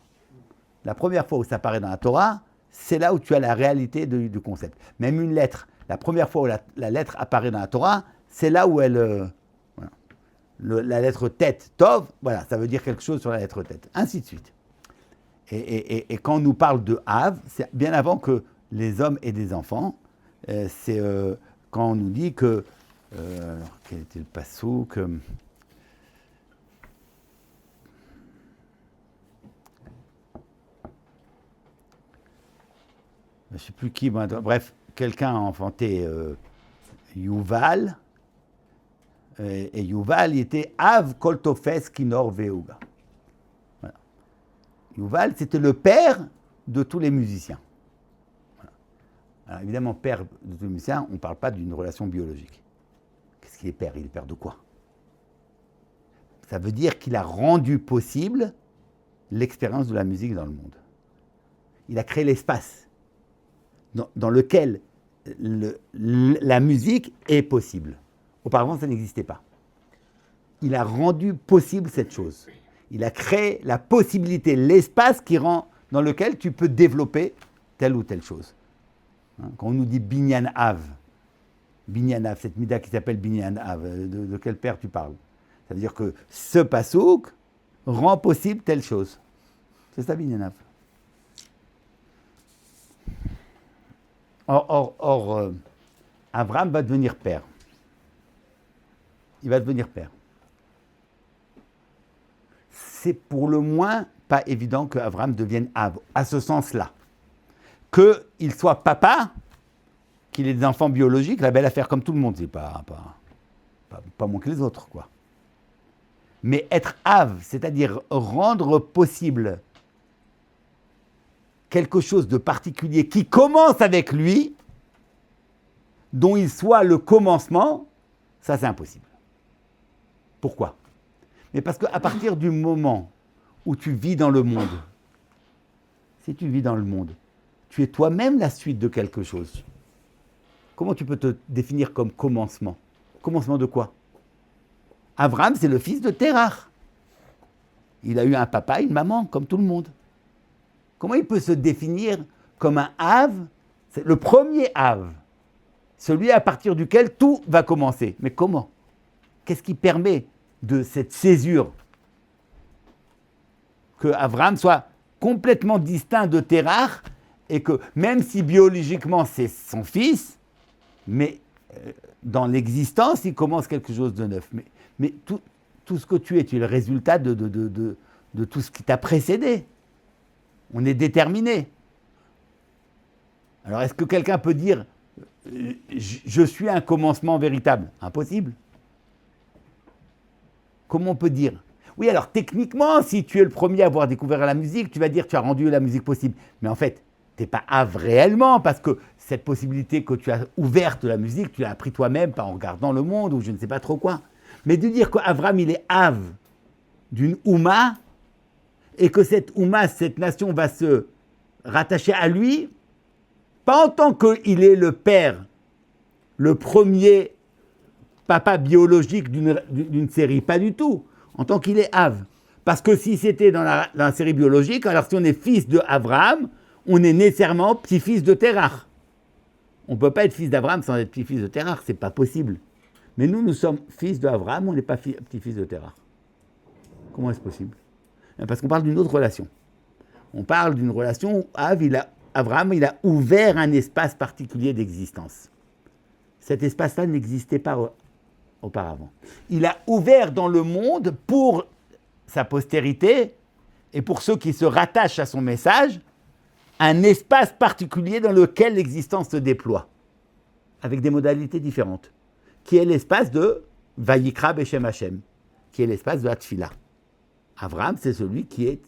La première fois où ça apparaît dans la Torah, c'est là où tu as la réalité du concept. Même une lettre, la première fois où la lettre apparaît dans la Torah, c'est là où elle... voilà. La lettre tête, Tov, voilà, ça veut dire quelque chose sur la lettre tête. Ainsi de suite. Et quand on nous parle de Av, c'est bien avant que les hommes aient des enfants. C'est quand on nous dit que... alors, quel était le passouk je ne sais plus qui, bref, quelqu'un a enfanté Yuval, et Yuval, il était Av Kol Tofes Kinor Veuga. Voilà. Yuval, c'était le père de tous les musiciens. Voilà. Alors évidemment, père de tous les musiciens, on ne parle pas d'une relation biologique. Qu'est-ce qu'il est père? Il est père de quoi? Ça veut dire qu'il a rendu possible l'expérience de la musique dans le monde. Il a créé l'espace dans lequel la musique est possible. Auparavant, ça n'existait pas. Il a rendu possible cette chose. Il a créé la possibilité, l'espace dans lequel tu peux développer telle ou telle chose. Quand on nous dit Binyan Av, cette mida qui s'appelle Binyan Av, de quel père tu parles? Ça veut dire que ce pasouk rend possible telle chose. C'est ça Binyan Av. Or Abraham va devenir père. Il va devenir père. C'est pour le moins pas évident qu'Abraham devienne Av, à ce sens-là. Qu'il soit papa, qu'il ait des enfants biologiques, la belle affaire comme tout le monde, c'est pas moins que les autres, quoi. Mais être Av, c'est-à-dire rendre possible quelque chose de particulier qui commence avec lui, dont il soit le commencement, ça c'est impossible. Pourquoi? Mais parce qu'à partir du moment où tu vis dans le monde, si tu vis dans le monde, tu es toi-même la suite de quelque chose. Comment tu peux te définir comme commencement? Commencement de quoi? Abraham, c'est le fils de Terach. Il a eu un papa, une maman, comme tout le monde. Comment il peut se définir comme un Av? C'est le premier Av, celui à partir duquel tout va commencer. Mais comment? Qu'est-ce qui permet de cette césure que Abraham soit complètement distinct de Terach et que même si biologiquement c'est son fils, mais dans l'existence il commence quelque chose de neuf. Mais tout ce que tu es le résultat de tout ce qui t'a précédé. On est déterminé. Alors est-ce que quelqu'un peut dire je suis un commencement véritable? Impossible. Comment on peut dire? Oui, alors techniquement, si tu es le premier à avoir découvert la musique, tu vas dire que tu as rendu la musique possible. Mais en fait, tu n'es pas Av réellement, parce que cette possibilité que tu as ouverte de la musique, tu l'as appris toi-même, pas en regardant le monde ou je ne sais pas trop quoi. Mais de dire qu'Avram, il est Av d'une Ouma, et que cette Ouma, cette nation va se rattacher à lui, pas en tant qu'il est le père, le premier papa biologique d'une série, pas du tout, en tant qu'il est Av. Parce que si c'était dans la série biologique, alors si on est fils de Abraham, on est nécessairement petit-fils de Terach. On ne peut pas être fils d'Abraham sans être petit-fils de Terach, c'est pas possible. Mais nous sommes fils d'Abraham, on n'est pas petit-fils de Terach. Comment est-ce possible? Parce qu'on parle d'une autre relation. On parle d'une relation où Av, il a Abraham, il a ouvert un espace particulier d'existence. Cet espace-là n'existait pas auparavant. Il a ouvert dans le monde pour sa postérité et pour ceux qui se rattachent à son message, un espace particulier dans lequel l'existence se déploie, avec des modalités différentes, qui est l'espace de Vayikra Beshem Hashem, qui est l'espace de la Tfila. Abraham, c'est celui qui est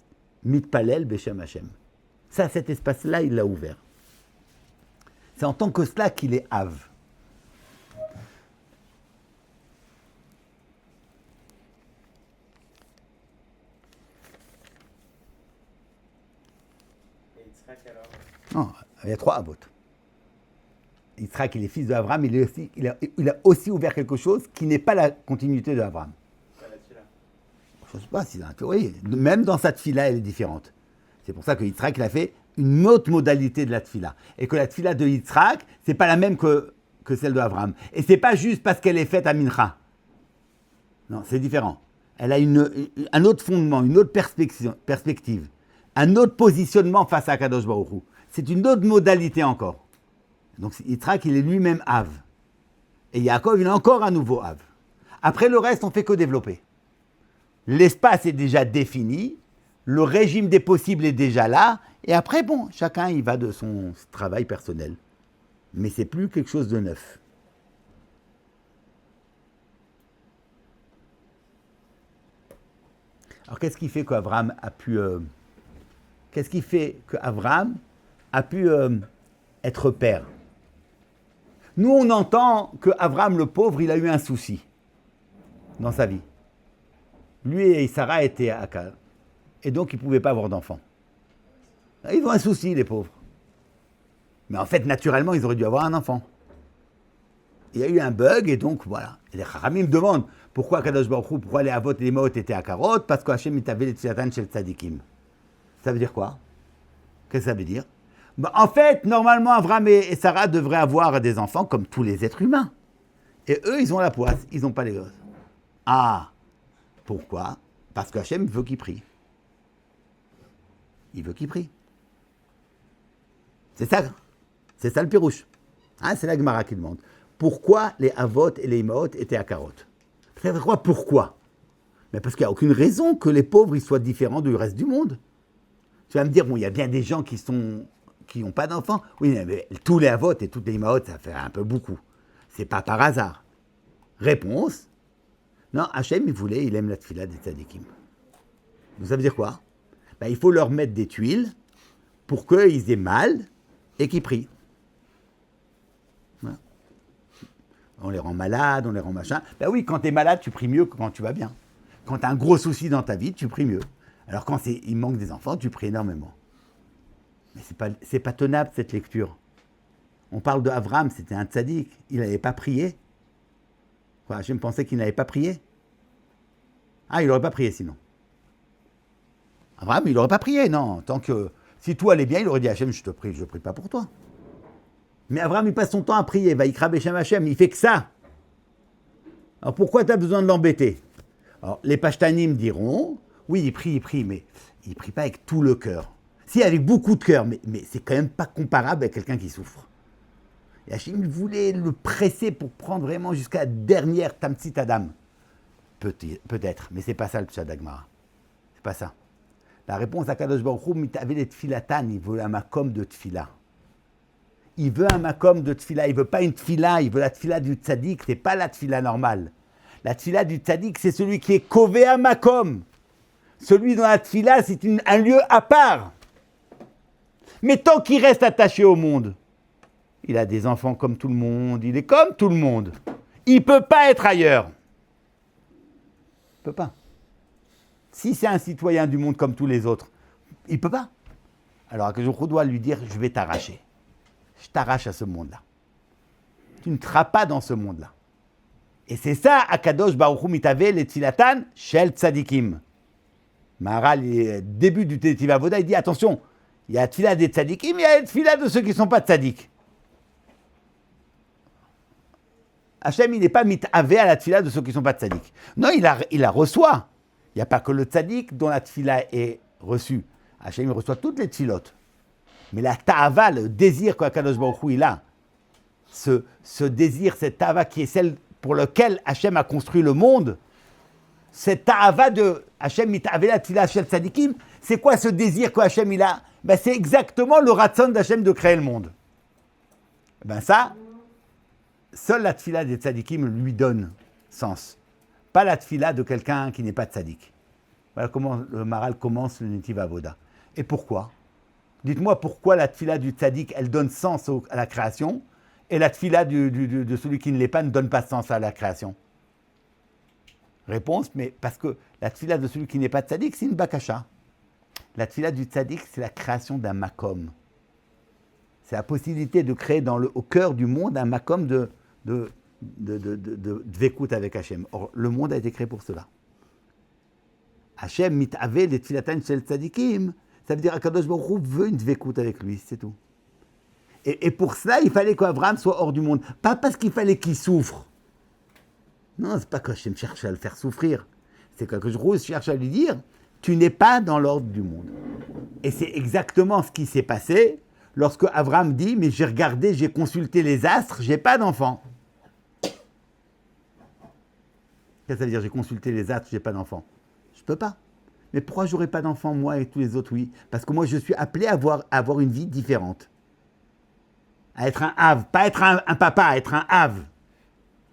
Mitpalel Beshem Hashem. Ça, cet espace-là, il l'a ouvert. C'est en tant que cela qu'il est Av. Et Yitzhak alors? Non, il y a 3 Avot. Yitzhak, il est fils d'Abraham, il a aussi ouvert quelque chose qui n'est pas la continuité d'Abraham. Pas la Tfila. Je ne sais pas si oui, même dans sa tfila, elle est différente. C'est pour ça que Yitzhak, il a fait une autre modalité de la tfila. Et que la tfila de Yitzhak, ce n'est pas la même que celle d'Abraham. Et ce n'est pas juste parce qu'elle est faite à Mincha. Non, c'est différent. Elle a un autre fondement, une autre perspective, un autre positionnement face à Kadosh Baruch Hu. C'est une autre modalité encore. Donc Yitzhak, il est lui-même Av. Et Yaakov, il est encore un nouveau Av. Après le reste, on ne fait que développer. L'espace est déjà défini, le régime des possibles est déjà là, et après, bon, chacun il va de son travail personnel. Mais c'est plus quelque chose de neuf. Alors qu'est-ce qui fait qu'Abraham a pu... être père? Nous, on entend qu'Abraham le pauvre, il a eu un souci dans sa vie. Lui et Sarah étaient à Akar. Et donc, ils ne pouvaient pas avoir d'enfants. Ils ont un souci, les pauvres. Mais en fait, naturellement, ils auraient dû avoir un enfant. Il y a eu un bug, et donc, voilà. Et les Chachamim me demandent pourquoi Kadosh Baruch Hu, pourquoi les Avot et les Maot étaient à Karot, parce qu'Hachem, il avait les Tzilatan chez le Tzadikim. Ça veut dire quoi? Qu'est-ce que ça veut dire? En fait, normalement, Abraham et Sarah devraient avoir des enfants comme tous les êtres humains. Et eux, ils ont la poisse, ils n'ont pas les gosses. Ah! Pourquoi? Parce qu'Hachem veut qu'il prie. Il veut qu'il prie. C'est ça le pirouche. Hein, c'est la Gemara qui demande. Pourquoi les Avot et les Imaot étaient à Karot? Ça veut dire quoi? Pourquoi? Mais parce qu'il n'y a aucune raison que les pauvres ils soient différents du reste du monde. Tu vas me dire, bon, il y a bien des gens qui n'ont pas d'enfants. Oui, mais tous les Avot et toutes les Imaot, ça fait un peu beaucoup. C'est pas par hasard. Réponse. Non, Hachem, il aime la tfila des tzadikim. Donc ça veut dire quoi? Il faut leur mettre des tuiles pour qu'ils aient mal et qu'ils prient. Voilà. On les rend malades, on les rend machin. Oui, quand tu es malade, tu pries mieux que quand tu vas bien. Quand tu as un gros souci dans ta vie, tu pries mieux. Alors quand il manque des enfants, tu pries énormément. Mais c'est pas tenable cette lecture. On parle d'Abraham, c'était un tzadik, il n'avait pas prié. Hachem pensait qu'il n'avait pas prié. Ah, il n'aurait pas prié sinon. Abraham, il n'aurait pas prié, non. Tant que, si tout allait bien, il aurait dit Hachem, je ne prie pas pour toi. Mais Abraham, il passe son temps à prier. Vayikra Beshem Hachem, il fait que ça. Alors pourquoi tu as besoin de l'embêter? Alors les Pashtanim diront, oui, il prie, mais il ne prie pas avec tout le cœur. Si, avec beaucoup de cœur, mais c'est quand même pas comparable à quelqu'un qui souffre. Et Hachem voulait le presser pour prendre vraiment jusqu'à la dernière Tamtsit Adam. Peut-être, mais c'est pas ça le Pshat d'Agmara. C'est pas ça. La réponse à Kadosh Baruch Hu, mitaveh les tfilatan, il veut un makom de tfila. Il veut un makom de tfila, il veut pas une tfila, il veut la tfila du tzaddik, c'est pas la tfila normale. La tfila du tzaddik, c'est celui qui est kové à makom. Celui dans la tfila, c'est un lieu à part. Mais tant qu'il reste attaché au monde, il a des enfants comme tout le monde, il est comme tout le monde. Il ne peut pas être ailleurs. Il ne peut pas. Si c'est un citoyen du monde comme tous les autres, il ne peut pas. Alors Akadosh doit lui dire, je vais t'arracher. Je t'arrache à ce monde-là. Tu ne seras pas dans ce monde-là. Et c'est ça, Akadosh Baruch Hu mitaveh le tzilatan shel tzadikim. Maharal, début du Tetiv Avoda, il dit, attention, il y a la tfila des tzadikim, il y a la tfila de ceux qui ne sont pas tzadik. Hachem, il n'est pas mitaveh à la tfila de ceux qui ne sont pas tzadik. Non, il la reçoit. Il n'y a pas que le tzadik dont la tfila est reçue. Hachem, il reçoit toutes les tfilotes. Mais la ta'ava, le désir qu'Akadosh Baruch Hu il a, ce désir, cette ta'ava qui est celle pour laquelle Hachem a construit le monde, cette ta'ava de Hachem mit'avela tfila shel tzadikim, c'est quoi ce désir que Hachem il a? Ben, c'est exactement le ratson d'Hachem de créer le monde. Ben ça, seule la tfila des tzadikim lui donne sens. Pas la tfila de quelqu'un qui n'est pas tzadik. Voilà comment le Maral commence le Netiv Avoda. Et pourquoi? Dites-moi pourquoi la tfila du tzadik, elle donne sens à la création, et la tfila de celui qui ne l'est pas ne donne pas sens à la création. Réponse, mais parce que la tfila de celui qui n'est pas tzadik, c'est une bakasha. La tfila du tzadik, c'est la création d'un makom. C'est la possibilité de créer au cœur du monde un makom de dvekut avec Hachem. Or, le monde a été créé pour cela. Hachem mit'ave les tfilatan shel tzadikim, ça veut dire qu'Akadosh Baruch Hu veut une dvekut avec lui, c'est tout. Et pour cela, il fallait qu'Abraham soit hors du monde. Pas parce qu'il fallait qu'il souffre. Non, c'est pas que Hachem cherche à le faire souffrir. C'est que je cherche à lui dire, tu n'es pas dans l'ordre du monde. Et c'est exactement ce qui s'est passé lorsque Abraham dit, mais j'ai regardé, j'ai consulté les astres, j'ai pas d'enfant. Qu'est-ce que ça veut dire, j'ai consulté les astres, j'ai pas d'enfant? Je peux pas. Mais pourquoi j'aurais pas d'enfant, moi et tous les autres, oui? Parce que moi, je suis appelé à avoir une vie différente. À être un Hav, pas être un papa, à être un Hav.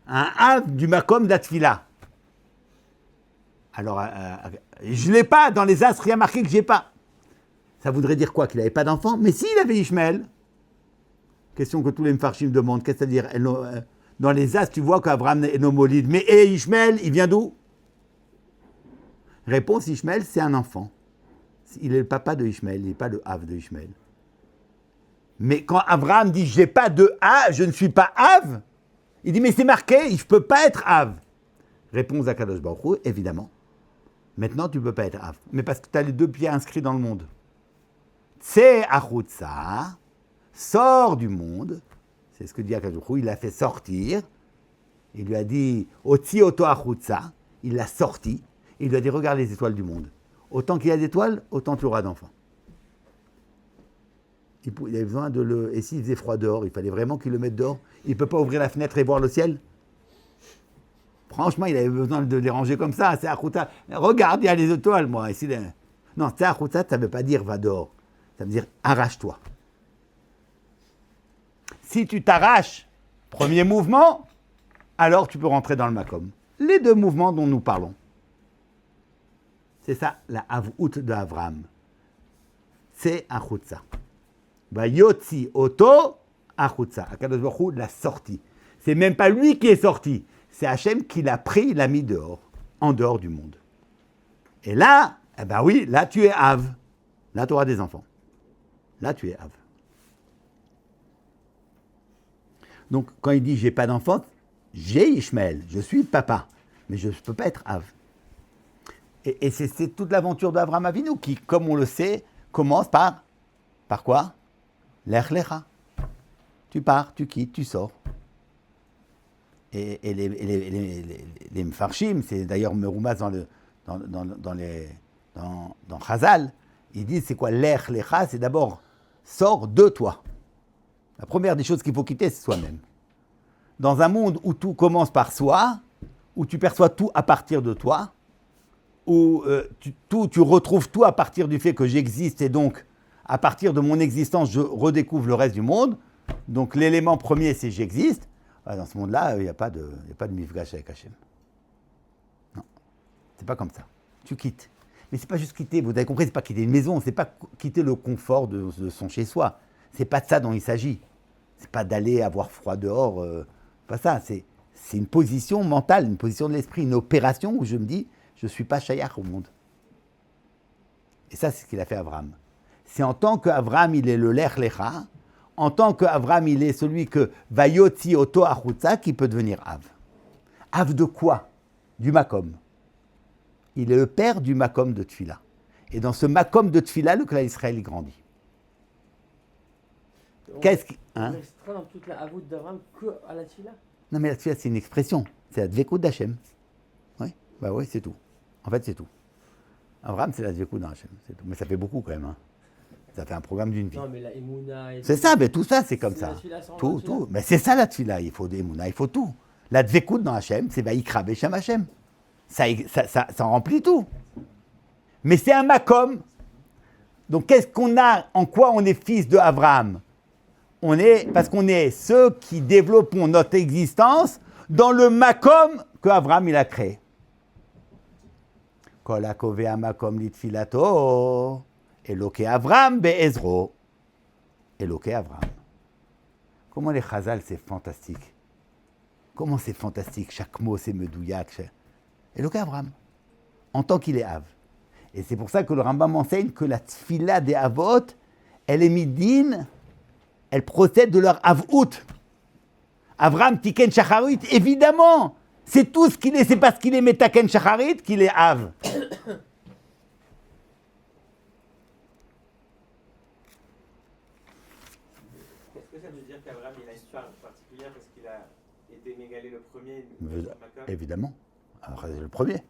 Un Hav du Makom d'Atfila. Alors, je ne l'ai pas, dans les astres, il y a marqué que je n'ai pas. Ça voudrait dire quoi? Qu'il n'avait pas d'enfant? Mais s'il avait Ishmaël. Question que tous les Mfarshim demandent. Qu'est-ce que ça veut dire? Dans les astres, tu vois qu'Abraham est nomolide. Mais Ishmaël, il vient d'où? Réponse, Ishmaël, c'est un enfant. Il est le papa de Ishmaël, il n'est pas le Hav de Ishmaël. Mais quand Abraham dit, je n'ai pas de Hav, je ne suis pas Hav, il dit, mais c'est marqué, je ne peux pas être Hav. Réponse à Kadosh Baruch Hu, évidemment. Maintenant, tu ne peux pas être Hav. Mais parce que tu as les deux pieds inscrits dans le monde. C'est Achutza, sort du monde. C'est ce que dit Kadosh Baruch Hu, il l'a fait sortir. Il lui a dit, Otsi Oto Achutza, il l'a sorti. Il lui a dit, regarde les étoiles du monde. Autant qu'il y a d'étoiles, autant tu auras d'enfants. Il avait besoin de le... Et s'il faisait froid dehors, il fallait vraiment qu'il le mette dehors. Il ne peut pas ouvrir la fenêtre et voir le ciel. Franchement, il avait besoin de le déranger comme ça. C'est Achouta. Regarde, il y a les étoiles, moi. Ici, non, c'est Achouta, ça ne veut pas dire va dehors. Ça veut dire arrache-toi. Si tu t'arraches, premier mouvement, alors tu peux rentrer dans le Makom. Les deux mouvements dont nous parlons. C'est ça, la Avut de Avraham. C'est Achutza. Yotzi Oto Achutza. Akadosh Baruch Hu l'a sorti. C'est même pas lui qui est sorti. C'est Hachem qui l'a pris, l'a mis dehors, en dehors du monde. Et là, eh ben oui, là tu es Av. Là tu auras des enfants. Là tu es Av. Donc quand il dit j'ai pas d'enfant, j'ai Ishmaël, je suis papa, mais je ne peux pas être Av. Et c'est toute l'aventure d'Avraham Avinu qui, comme on le sait, commence par quoi? Lech lecha. Tu pars, tu quittes, tu sors. Et les Mfarshim, c'est d'ailleurs Meroumaz dans Chazal, ils disent c'est quoi Lech lecha? C'est d'abord sors de toi. La première des choses qu'il faut quitter, c'est soi-même. Dans un monde où tout commence par soi, où tu perçois tout à partir de toi, où tu retrouves tout à partir du fait que j'existe et donc à partir de mon existence, je redécouvre le reste du monde. Donc l'élément premier, c'est j'existe. Dans ce monde-là, il n'y a pas de mifgash avec Hachem. Non, c'est pas comme ça. Tu quittes. Mais c'est pas juste quitter, vous avez compris, c'est pas quitter une maison, c'est pas quitter le confort de son chez-soi. C'est pas de ça dont il s'agit. C'est pas d'aller avoir froid dehors, pas ça. C'est une position mentale, une position de l'esprit, une opération où je me dis, je ne suis pas shayach au monde. Et ça, c'est ce qu'il a fait Abraham. C'est en tant qu'Abraham, il est le lech lecha, en tant qu'Abraham, il est celui que vayotzi oto achutza, qui peut devenir Av. Av de quoi? Du Makom. Il est le père du Makom de Tfila. Et dans ce Makom de Tfila, le clan Israël grandit. Qu'est-ce qui... On restera dans toute la Avout d'Abraham que à la Tfila? Non, mais la Tfila, c'est une expression. C'est la Dvekut d'Hachem. Oui, bah oui, c'est tout. En fait, c'est tout. Abraham, c'est la Dvekut d'Hachem. C'est tout. Mais ça fait beaucoup quand même. Hein. Ça fait un programme d'une vie. Non, mais la Emouna et C'est ça, mais tout ça, c'est comme C'est ça. la tefila sans Tout, la tefila. tout. Mais c'est ça la tefila. Il faut des mouna, il faut tout. La dvekout dans Hachem, c'est Vaïkra Beshem Hachem. Ça remplit tout. Mais c'est un makom. Donc qu'est-ce qu'on a, en quoi on est fils de Abraham? Parce qu'on est ceux qui développons notre existence dans le makom que Abraham il a créé. Kol hakovea makom litfilato, Eloke Abraham be'ezro. Eloke Abraham. Comment les chazal, c'est fantastique. Comment c'est fantastique, chaque mot c'est medouyak. Eloke Abraham, en tant qu'il est Av. Et c'est pour ça que le Rambam enseigne que la tfila des Avot, elle est midine, elle procède de leur Avut. Avraham Tiken Shacharit, évidemment, c'est tout ce qu'il est, c'est parce qu'il est Metaken Shacharit qu'il est Av. Est-ce que ça veut dire qu'Abraham il a une histoire particulière parce qu'il a été mégalé le premier Évidemment, alors, c'est le premier.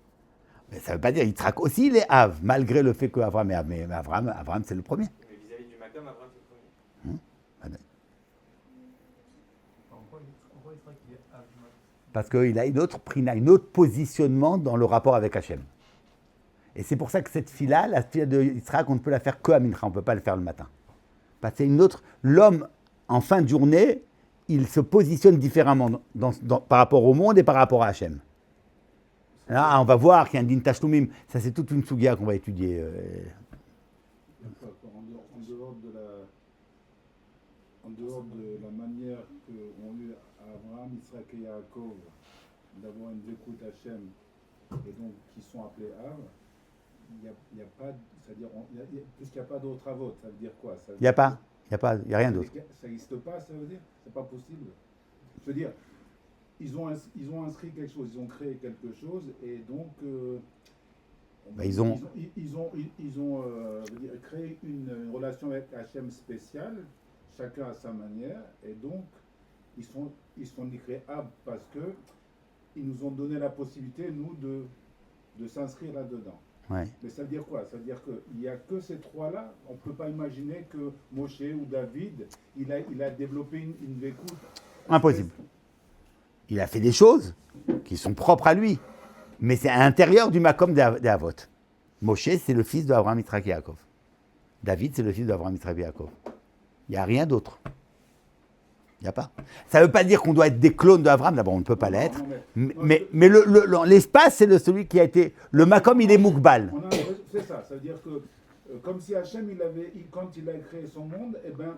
Mais ça ne veut pas dire Yitzhak aussi il est Av, malgré le fait qu'Avraham est Av. Mais Avraham c'est le premier. Mais vis-à-vis du Macom, Abraham c'est le premier. Pourquoi il serait qu'il est Av? Parce qu'il a une autre prina, un autre positionnement dans le rapport avec Hachem. Et c'est pour ça que cette fila, la fila de Yitzhak, on ne peut la faire que à Mincha, on ne peut pas le faire le matin. Parce que c'est une autre. L'homme, en fin de journée, il se positionne différemment par rapport au monde et par rapport à Hachem. Là, on va voir qu'il y a un din tashloumim. Ça, c'est toute une sougia qu'on va étudier. En dehors de la manière qu'ont eu Abraham, Yitzhak et Yaakov d'avoir une écoute Hachem et donc qui sont appelés Av, il n'y a pas, c'est-à-dire, puisqu'il n'y a pas d'autres avot, ça veut dire quoi? Il n'y a rien d'autre. Ça n'existe pas, ça veut dire? C'est pas possible. Je veux dire, ils ont inscrit quelque chose, ils ont créé quelque chose et donc Ils ont je veux dire, créé une relation avec Hachem spéciale, chacun à sa manière, et donc ils sont dit créés Ab parce que ils nous ont donné la possibilité, nous, de s'inscrire là-dedans. Ouais. Mais ça veut dire quoi? Ça veut dire qu'il n'y a que ces trois-là. On ne peut pas imaginer que Moshe ou David, il a développé une écoute. Impossible. Il a fait des choses qui sont propres à lui. Mais c'est à l'intérieur du makom des Avot. Moshe, c'est le fils d'Abraham, Yitzhak et Yaakov. David, c'est le fils d'Abraham, Yitzhak et Yaakov. Il n'y a rien d'autre. Il n'y a pas. Ça ne veut pas dire qu'on doit être des clones d'Abraham. D'abord, on ne peut pas l'être. Mais l'espace, c'est celui qui a été... Le makom, il est moukbal. C'est ça. Ça veut dire que, comme si Hachem, quand il a créé son monde, eh ben,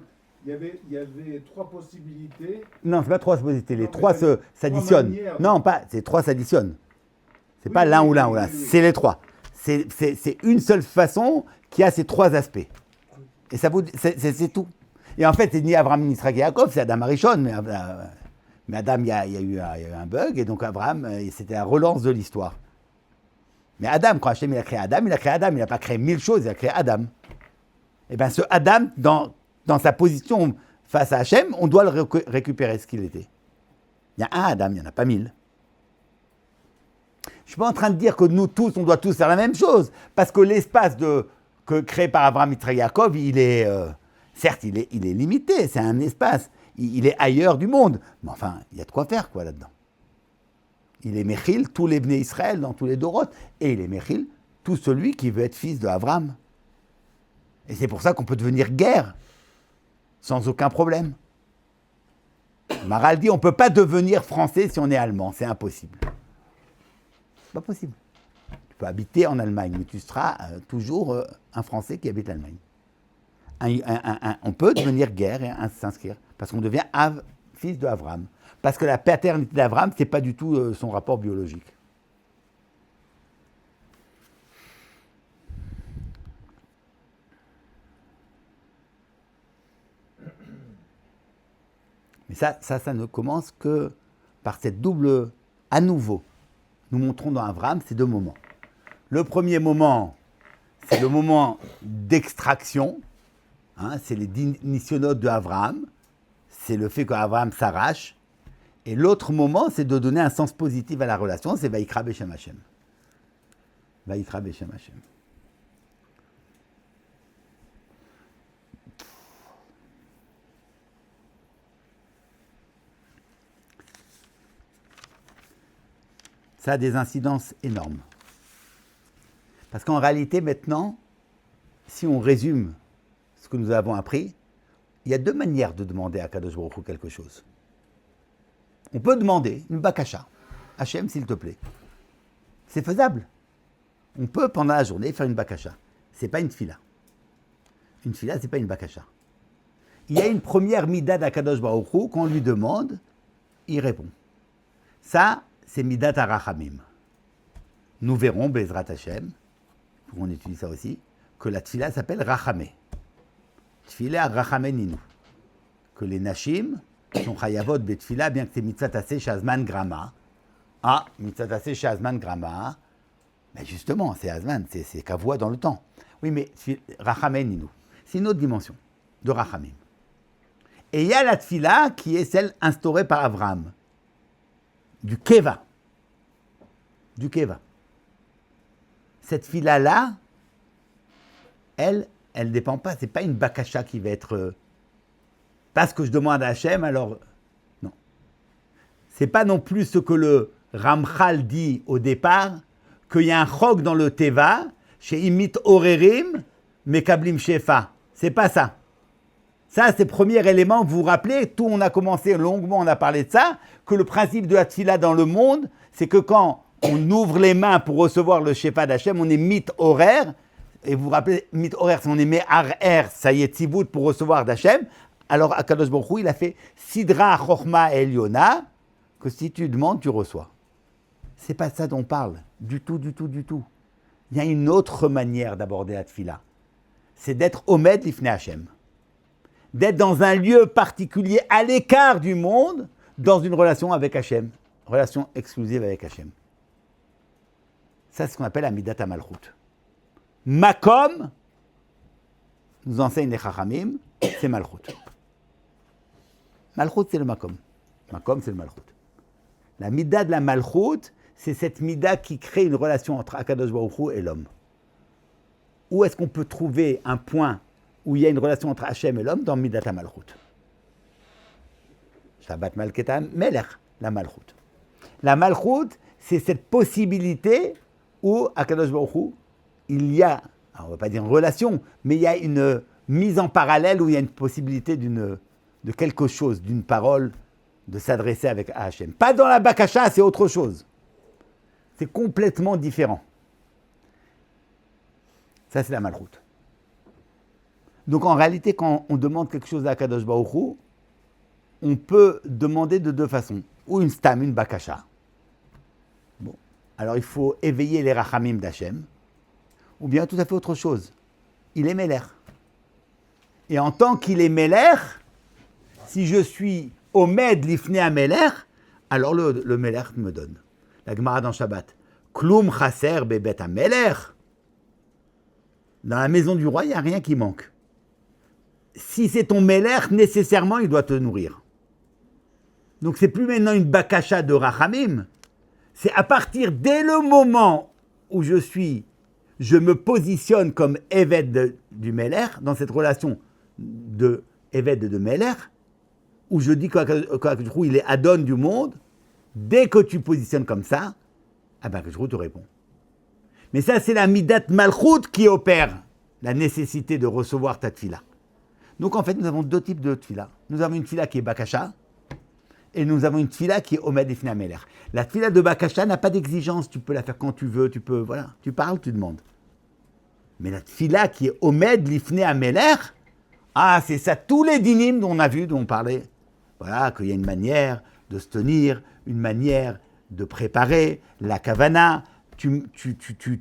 il y avait trois possibilités. Non, c'est pas trois possibilités. Les trois s'additionnent. Non, pas. C'est trois s'additionnent. C'est pas l'un ou l'un ou l'un. C'est les trois. C'est une seule façon qui a ces trois aspects. Et ça c'est tout. Et en fait, c'est ni Abraham, ni Yitzhak et Yaakov, c'est Adam Arishon. Mais Adam, il y a eu un bug, et donc Abraham, c'était la relance de l'histoire. Mais Adam, quand Hachem il a créé Adam, il n'a pas créé 1000 choses, il a créé Adam. Et bien ce Adam, dans sa position face à Hachem, on doit le récupérer ce qu'il était. Il y a un Adam, il n'y en a pas 1000. Je ne suis pas en train de dire que nous tous, on doit tous faire la même chose, parce que l'espace créé par Abraham, Yitzhak et Yaakov, il est... certes, il est limité, c'est un espace, il est ailleurs du monde, mais enfin, il y a de quoi faire là-dedans. Il est Mechil, tous les Bnei Israël, dans tous les Doroth, et il est Mechil, tout celui qui veut être fils de Abraham. Et c'est pour ça qu'on peut devenir guerre, sans aucun problème. Maral dit, on ne peut pas devenir français si on est allemand, c'est impossible. C'est pas possible. Tu peux habiter en Allemagne, mais tu seras toujours un Français qui habite l'Allemagne. On peut devenir guerre et s'inscrire, parce qu'on devient fils de Abraham. Parce que la paternité d'Abraham, ce n'est pas du tout son rapport biologique. Mais ça ne commence que par cette double, à nouveau. Nous montrons dans Abraham ces deux moments. Le premier moment, c'est le moment d'extraction. C'est les nisyonotes de Abraham. C'est le fait qu'Abraham s'arrache. Et l'autre moment, c'est de donner un sens positif à la relation. C'est Vaïkra Beshem Hashem. Vaïkra Beshem Hashem. ça a des incidences énormes. Parce qu'en réalité, maintenant, si on résume ce que nous avons appris, il y a deux manières de demander à Kadosh Baruch Hu quelque chose. On peut demander une bakasha. Hachem, s'il te plaît. C'est faisable. On peut, pendant la journée, faire une bakasha. Ce n'est pas une tfila. Une tfila, ce n'est pas une bakasha. Il y a une première mida d'Akadosh Baruch Hu, qu'on lui demande, il répond. Ça, c'est midat arachamim. Nous verrons, Bezrat Hashem, on étudie ça aussi, que la tfila s'appelle rachamé. Tfila rachamé ninu. Que les nashim sont chayavot betfila, bien que c'est mitzvah taseh shazman grama. Ah, mitzvah taseh shazman grama. Mais justement, c'est azman, c'est kavua dans le temps. Oui, mais rachamé ninu. C'est une autre dimension de rachamim. Et il y a la tfila qui est celle instaurée par Abraham. Du keva. Du keva. Cette tfila-là, elle ne dépend pas, c'est pas une bakasha qui va être... parce que je demande à Hachem, alors... Non. C'est pas non plus ce que le Ramchal dit au départ, qu'il y a un chok dans le teva, chez Imit Orerim, Mekablim Shefa. C'est pas ça. Ça, c'est le premier élément. Vous vous rappelez, tout on a commencé longuement, on a parlé de ça, que le principe de la tfila dans le monde, c'est que quand on ouvre les mains pour recevoir le shefa d'Hachem, on est mit horaire. Et vous vous rappelez, mit horaire, c'est on est me'ar-er, ça y est, tzivout pour recevoir d'Hachem. Alors, Akadosh Baruch Hu, il a fait sidra chorma eliona, que si tu demandes, tu reçois. C'est pas ça dont on parle. Du tout, du tout, du tout. Il y a une autre manière d'aborder la tfila. C'est d'être omed lifnei Hachem. D'être dans un lieu particulier, à l'écart du monde, dans une relation avec Hachem. Relation exclusive avec Hachem. Ça, c'est ce qu'on appelle Amidat HaMalchut. Makom, nous enseigne les Chachamim, c'est Malchut. Malchut, c'est le Makom. Makom, c'est le Malchut. La Mida de la Malchut, c'est cette Mida qui crée une relation entre Akadosh Baruch Hu et l'homme. Où est-ce qu'on peut trouver un point où il y a une relation entre Hachem et l'homme dans Midat HaMalchut? Shabbat Malketa Melech, la Malchut. La Malchut, c'est cette possibilité où Akadosh Baruch Hu, il y a, on ne va pas dire une relation, mais il y a une mise en parallèle où il y a une possibilité de quelque chose, d'une parole, de s'adresser avec Hachem. Pas dans la Bakasha, c'est autre chose. C'est complètement différent. Ça, c'est la Malchut. Donc en réalité, quand on demande quelque chose à Akadosh Baruch Hu, on peut demander de deux façons. Ou une stam, une Bakasha. Bon. Alors il faut éveiller les rachamim d'Hachem, ou bien tout à fait autre chose. Il est Melech. Et en tant qu'il est Melech, si je suis Omed Lifnei HaMelech, alors le Melech me donne. La Gemara dans Shabbat. Klum chaser bebet HaMelech. Dans la maison du roi, il n'y a rien qui manque. Si c'est ton Melech, nécessairement, il doit te nourrir. Donc c'est plus maintenant une bakasha de rachamim. C'est à partir, dès le moment où je me positionne comme Eved du Melech, dans cette relation de Eved de Melech, où je dis qu'il est Adon du monde, dès que tu positionnes comme ça, Akadosh te répond. Mais ça, c'est la Midat Malchut qui opère la nécessité de recevoir ta tfila. Donc en fait, nous avons deux types de tfila. Nous avons une tfila qui est bakasha, et nous avent une tfila qui est Omed Lifnei HaMelech. La tfila de bakasha n'a pas d'exigence, tu peux la faire quand tu veux, voilà, tu parles, tu demandes. Mais la tfila qui est Omed Lifnei HaMelech, c'est ça, tous les dinim dont on a vu, dont on parlait. Voilà, qu'il y a une manière de se tenir, une manière de préparer, la kavana, tu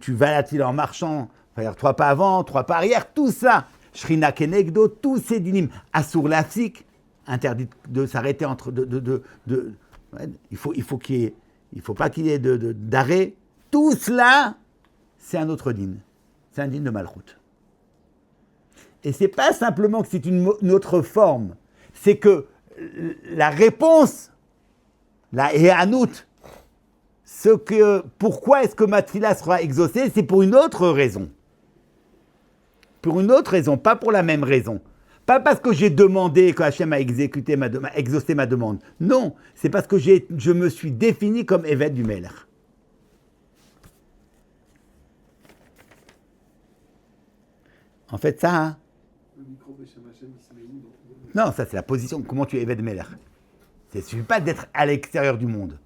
vas à la tfila en marchant, faire 3 pas avant, 3 pas arrière, tout ça. Shrina Kenegdo, tous ces dinim. Asur Lafsik, interdit de s'arrêter entre... il faut pas qu'il y ait d'arrêt. Tout cela, c'est un autre din. C'est un din de Malchut. Et c'est pas simplement que c'est une autre forme. C'est que la réponse, la Héanout, pourquoi est-ce que ma tfila sera exaucée, c'est pour une autre raison. Pour une autre raison, pas pour la même raison. Pas parce que j'ai demandé que Hachem a exaucé ma demande. Non, c'est parce que je me suis défini comme Eved du Melech. En fait, ça, hein, Le micro Beshem Hashem, il se met où non, ça c'est la position. Comment tu es Eved Melech? Il ne suffit pas d'être à l'extérieur du monde.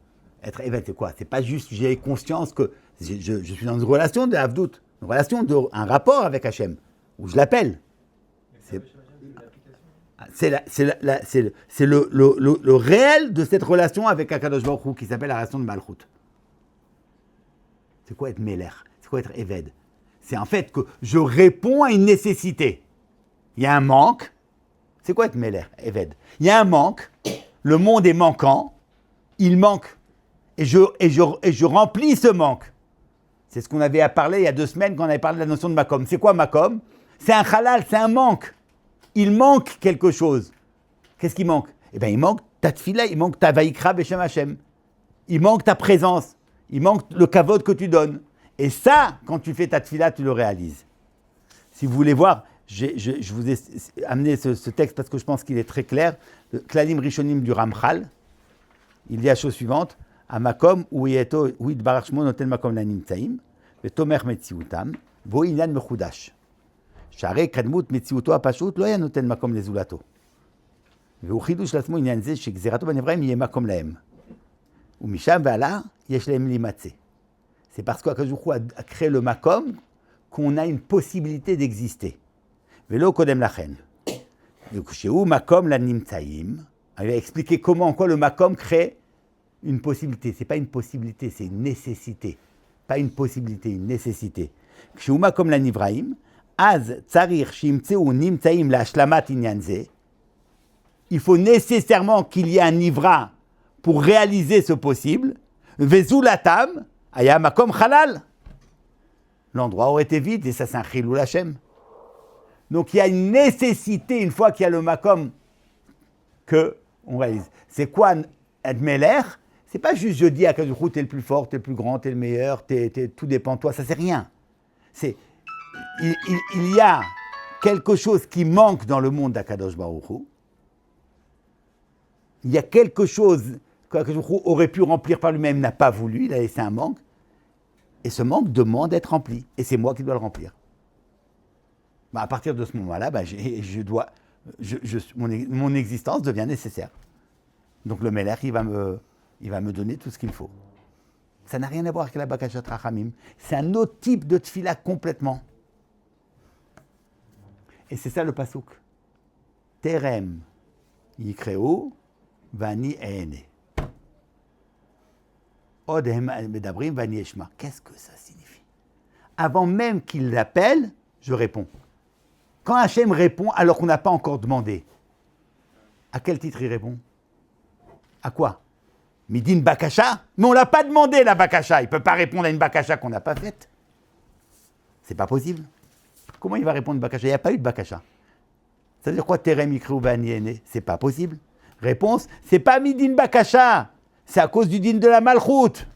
Être Eved, c'est quoi? C'est pas juste j'ai conscience que je suis dans une relation de Havdout, une relation, un rapport avec Hachem, où je l'appelle. C'est le réel de cette relation avec Akadosh Baruch Hu, qui s'appelle la relation de Malchut. C'est quoi être Melech? C'est quoi être Eved? C'est en fait que je réponds à une nécessité. Il y a un manque. C'est quoi être Melech, Eved? Il y a un manque. Le monde est manquant. Il manque. Et je remplis ce manque. C'est ce qu'on avait à parler il y a 2 semaines quand on avait parlé de la notion de Makom. C'est quoi Makom? C'est un halal, c'est un manque. Il manque quelque chose. Qu'est-ce qui manque? Eh bien, il manque ta tfila, il manque ta vaïkra Beshem Hashem. Il manque ta présence. Il manque le kavod que tu donnes. Et ça, quand tu fais ta tfila, tu le réalises. Si vous voulez voir, je vous ai amené ce texte parce que je pense qu'il est très clair. Le Klalim Rishonim du Ramchal. Il dit la chose suivante. Amakom où yitbarach shmo noten makom lanimtzaim, vetomer metziutam, vo inyan mechudash. שהרי קדמות מציאותו הפשוט לא היה נותן מקום לזולתו. והוא חידוש לעצמו עניין זה שגזירתו בנבראים יהיה מקום להם. ומשם והלאה יש להם להימצא. C'est parce qu'Akadosh Baruch Hu a créé le makom qu'on a une possibilité d'exister. ולא קודם לכן. וכשהוא מקום לנמצאים, il a expliqué comment, en quoi le makom crée une possibilité. C'est pas une possibilité, c'est une nécessité. Pas une possibilité, une nécessité. כשהוא מקום לנבראים, אז צריך שימצאו נמצאים להשלמת עניין זה. Il faut nécessairement qu'il y ait un nivra pour réaliser ce possible. וזולתם היה מקום חלל. L'endroit aurait été vide et ça c'est un chilul Hashem. Donc il y a une nécessité une fois qu'il y a le makom que on réalise. C'est quoi être Melech? C'est pas juste je dis à Akadosh Baruch Hu t'es le plus fort, t'es le plus grand, t'es le meilleur, tout dépend de toi. Ça c'est rien. C'est il y a quelque chose qui manque dans le monde d'Akadosh Baruch Hu. Il y a quelque chose qu'Akadosh Baruch Hu aurait pu remplir par lui-même, n'a pas voulu, il a laissé un manque. Et ce manque demande d'être rempli. Et c'est moi qui dois le remplir. À partir de ce moment-là, mon existence devient nécessaire. Donc le Melech, il va me donner tout ce qu'il faut. Ça n'a rien à voir avec la Bakashat Rachamim. C'est un autre type de tfila complètement. Et c'est ça le pasouk. Terem yikreu vani eene. Od hem medabrim vani eshma. Qu'est-ce que ça signifie? Avant même qu'il l'appelle, je réponds. Quand Hachem répond alors qu'on n'a pas encore demandé, à quel titre il répond? À quoi? Midin Bakasha? Mais on ne l'a pas demandé la Bakasha. Il ne peut pas répondre à une Bakasha qu'on n'a pas faite. C'est pas possible. Comment il va répondre à Bakasha? Il n'y a pas eu de Bakasha. Ça veut dire quoi? Terem Ikreu Baniene? C'est pas possible. Réponse, c'est pas Midin Bakasha. C'est à cause du din de la Malchut.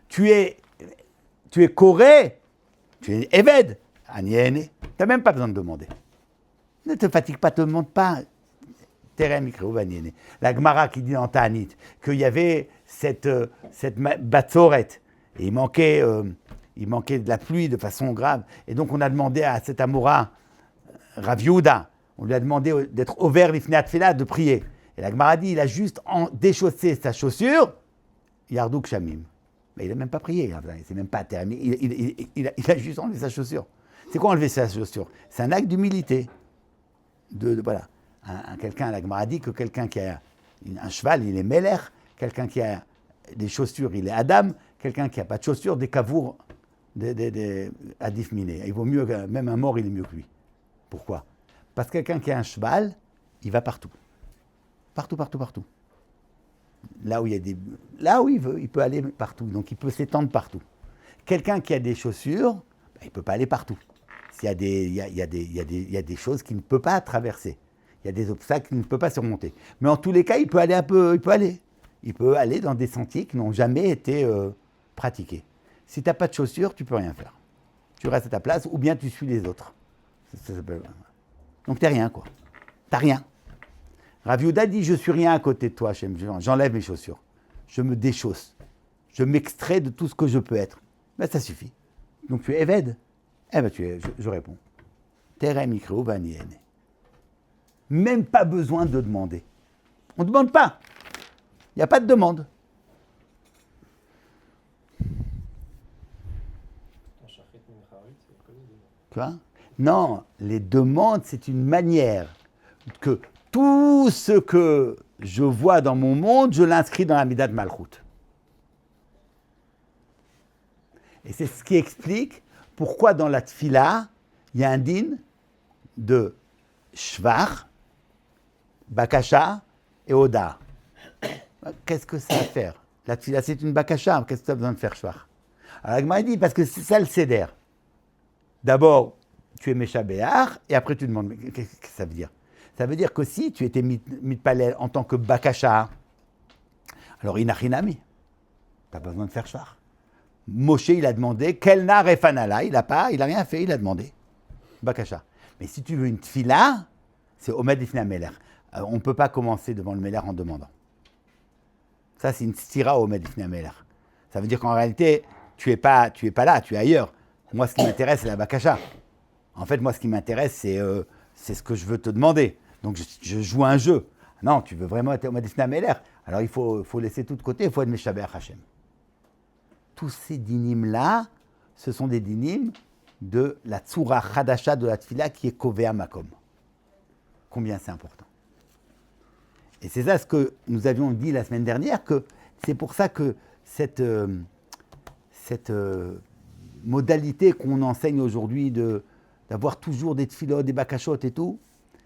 Tu es Koré, tu es Eved. Aniene. Tu n'as même pas besoin de demander. Ne te fatigue pas, ne te demande pas. Terem Ikreu Baniene. La Gemara qui dit en Ta'anit qu'il y avait cette batzoret et il manquait de la pluie de façon grave. Et donc on a demandé à cet Amora, Rav Yehuda, on lui a demandé d'être ouvert l'ifnei atfila, de prier. Et la Gemara dit, il a juste déchaussé sa chaussure, Yardouk Shamim. Mais il n'a même pas prié, c'est même pas terminé. Il a juste enlevé sa chaussure. C'est quoi enlever sa chaussure? C'est un acte d'humilité. Voilà. Quelqu'un, la Gemara dit que quelqu'un qui a un cheval, il est Melech. Quelqu'un qui a des chaussures, il est Adam. Quelqu'un qui n'a pas de chaussures, des kavour, des Adif Miné. Il vaut mieux, même un mort, il est mieux que lui. Pourquoi? Parce que quelqu'un qui a un cheval, il va partout. Partout. Là où il veut, il peut aller partout. Donc il peut s'étendre partout. Quelqu'un qui a des chaussures, il ne peut pas aller partout. Il y a des choses qu'il ne peut pas traverser. Il y a des obstacles qu'il ne peut pas surmonter. Mais en tous les cas, il peut aller Il peut aller dans des sentiers qui n'ont jamais été pratiqués. Si tu n'as pas de chaussures, tu ne peux rien faire. Tu restes à ta place ou bien tu suis les autres. Donc tu n'es rien, quoi. Tu n'as rien. Rav Yehuda dit, je ne suis rien à côté de toi, Hachem. J'enlève mes chaussures. Je me déchausse. Je m'extrais de tout ce que je peux être. Ben, ça suffit. Donc tu es Eved. Je réponds. Terem Ikreu Vani Ene. Même pas besoin de demander. On ne demande pas. Il n'y a pas de demande. Quoi? Non, les demandes, c'est une manière que tout ce que je vois dans mon monde, je l'inscris dans la Midat Malchut. Et c'est ce qui explique pourquoi dans la Tfila, il y a un din de Shvar, Bakasha et Oda. Qu'est-ce que ça a à faire? La Tfila, c'est une Bakasha. Qu'est-ce que tu as besoin de faire Shvar? Alors, la Gemara dit, parce que c'est ça le Seder. D'abord, tu es Meshabéar, et après tu demandes, qu'est-ce que ça veut dire? Ça veut dire que si tu étais mitpalel en tant que Bakasha, alors Inachinami, tu n'as pas besoin de faire Shvar. Moshe, il a demandé, quel nar et fanala, il n'a rien fait, il a demandé. Bakasha. Mais si tu veux une tfila, c'est Omed Ifnei Meler. On ne peut pas commencer devant le Meler en demandant. Ça, c'est une stira Omed Ifnei Meler. Ça veut dire qu'en réalité, tu es pas là, tu es ailleurs. Moi, ce qui m'intéresse, c'est la Bakasha. En fait, moi, ce qui m'intéresse, c'est ce que je veux te demander. Donc, je joue un jeu. Non, tu veux vraiment être Omed Ifnei Meler. Alors, il faut laisser tout de côté, il faut être Meshaber Hashem. Tous ces dinim-là, ce sont des dinim de la Tzura Chadasha de la Tfila qui est Kovea Makom. Combien c'est important. Et c'est ça ce que nous avions dit la semaine dernière, que c'est pour ça que cette modalité qu'on enseigne aujourd'hui d'avoir toujours des tfilot, des bakashot et tout,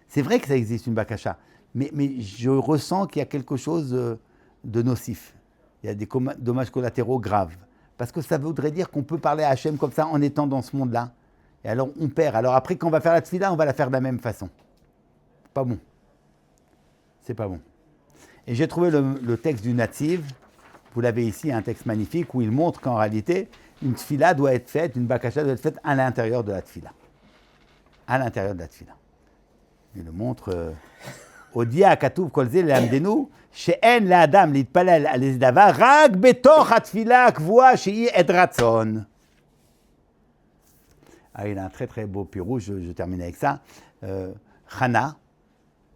c'est vrai que ça existe une bakasha, mais je ressens qu'il y a quelque chose de nocif. Il y a des dommages collatéraux graves. Parce que ça voudrait dire qu'on peut parler à Hachem comme ça en étant dans ce monde-là. Et alors on perd. Alors après, quand on va faire la tfila, on va la faire de la même façon. Pas bon. C'est pas bon. Et j'ai trouvé le texte du Nativ. Vous l'avez ici, un texte magnifique où il montre qu'en réalité, une tfila doit être faite, une bakasha doit être faite à l'intérieur de la tfila. À l'intérieur de la tfila. Il le montre. Odia akatuv kol ze le'amdenu she'en le'adam litpalel al ize davar rak betoch hatfila akvua she'i et ratzon. Ah, il a un très très beau pirou, je termine avec ça. Chana,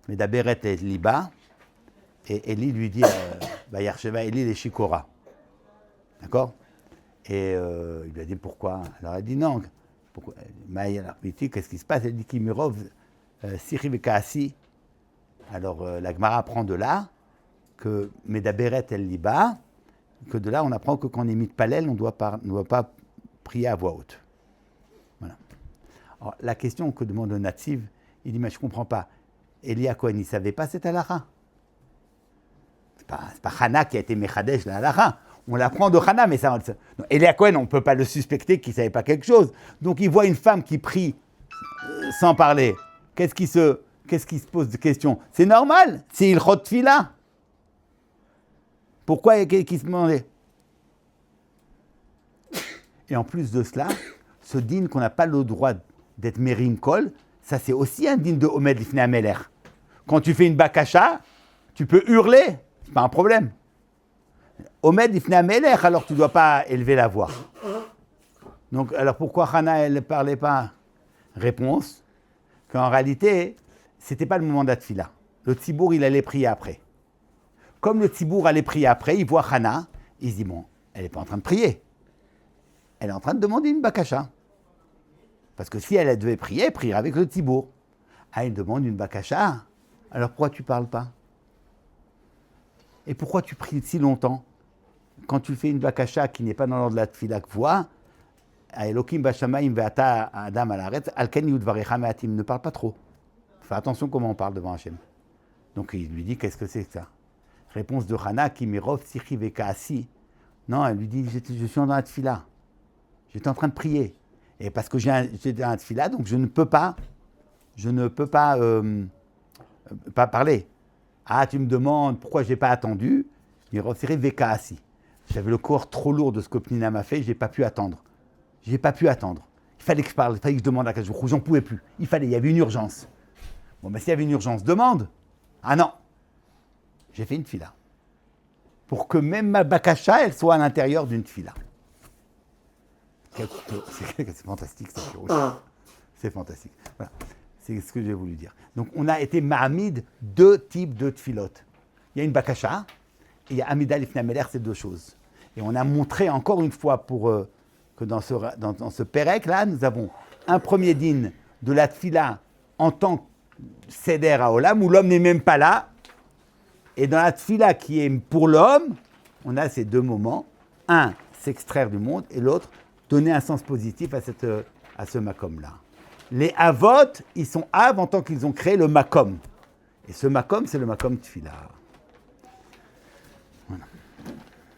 medaberet et liba, et Eli lui dit, Yarsheva Eli les shikora. D'accord? Et il lui a dit pourquoi? Alors elle dit non. Maïa dit qu'est-ce qui se passe? Elle dit Kimirov, Siri Vekaasi. Alors la Gemara apprend de là que Medaberet el liba, que de là on apprend que quand on est mitpalel, on ne doit pas prier à voix haute. Voilà. Alors, la question que demande le Nativ, il dit mais je ne comprends pas. Elia Cohen, il ne savait pas cette halakha. C'est pas Hana qui a été Mechadesh la halakha. On l'apprend de Hana, mais ça. Elia Cohen, on ne peut pas le suspecter qu'il ne savait pas quelque chose. Donc il voit une femme qui prie sans parler. Qu'est-ce qui se pose de question? C'est normal, c'est Ilchot Tfila. Pourquoi il y a qui se demandait? Et en plus de cela, ce din qu'on n'a pas le droit d'être Merim Kol, ça c'est aussi un din de Omed Lifnei Ameler. Quand tu fais une bakasha, tu peux hurler, c'est pas un problème. Omed Lifnei Ameler, alors tu ne dois pas élever la voix. Donc, alors pourquoi Hana, elle ne parlait pas? Réponse, qu'en réalité, ce n'était pas le moment d'Atfila. Le Tzibour, il allait prier après. Comme le Tzibour allait prier après, il voit Hana, il se dit, bon, elle n'est pas en train de prier. Elle est en train de demander une bakasha. Parce que si elle devait prier, elle prierait avec le Tzibour. Ah, elle demande une bakasha. Alors pourquoi tu ne parles pas? Et pourquoi tu pries si longtemps? Quand tu fais une bakasha qui n'est pas dans l'ordre de la tfila que voix, Elokim bashamayim ve'ata adam al haaretz, alken yudvarecha me'atim, ne parle pas trop. Fais attention comment on parle devant Hachem. Donc il lui dit, qu'est-ce que c'est que ça? Réponse de Hana, Kimirov sichi vekaasi. Non, elle lui dit, je suis dans la tfila. J'étais en train de prier. Et parce que j'étais dans la tfila, donc je ne peux pas parler. Ah, tu me demandes pourquoi je n'ai pas attendu. Kimirov sichi vekaasi. J'avais le corps trop lourd de ce que Pnina m'a fait, je n'ai pas pu attendre. Il fallait que je parle, il fallait que je demande à Kajou. J'en pouvais plus. Il y avait une urgence. Bon, ben s'il y avait une urgence, demande. Ah non. J'ai fait une tfila. Pour que même ma bakasha, elle soit à l'intérieur d'une tfila. C'est fantastique, ça. C'est fantastique. Voilà. C'est ce que j'ai voulu dire. Donc, on a été ma'amid 2 types de tfilotes. Il y a une bakasha et il y a amida lifnei hamelech, c'est 2 choses. Et on a montré encore une fois que dans ce pérec là, nous avons un premier din de la tfila en tant que seder à olam, où l'homme n'est même pas là. Et dans la tfila qui est pour l'homme, on a ces 2 moments. Un, s'extraire du monde, et l'autre, donner un sens positif à ce makom-là. Les avot, ils sont av en tant qu'ils ont créé le makom. Et ce makom, c'est le makom tfila. Voilà.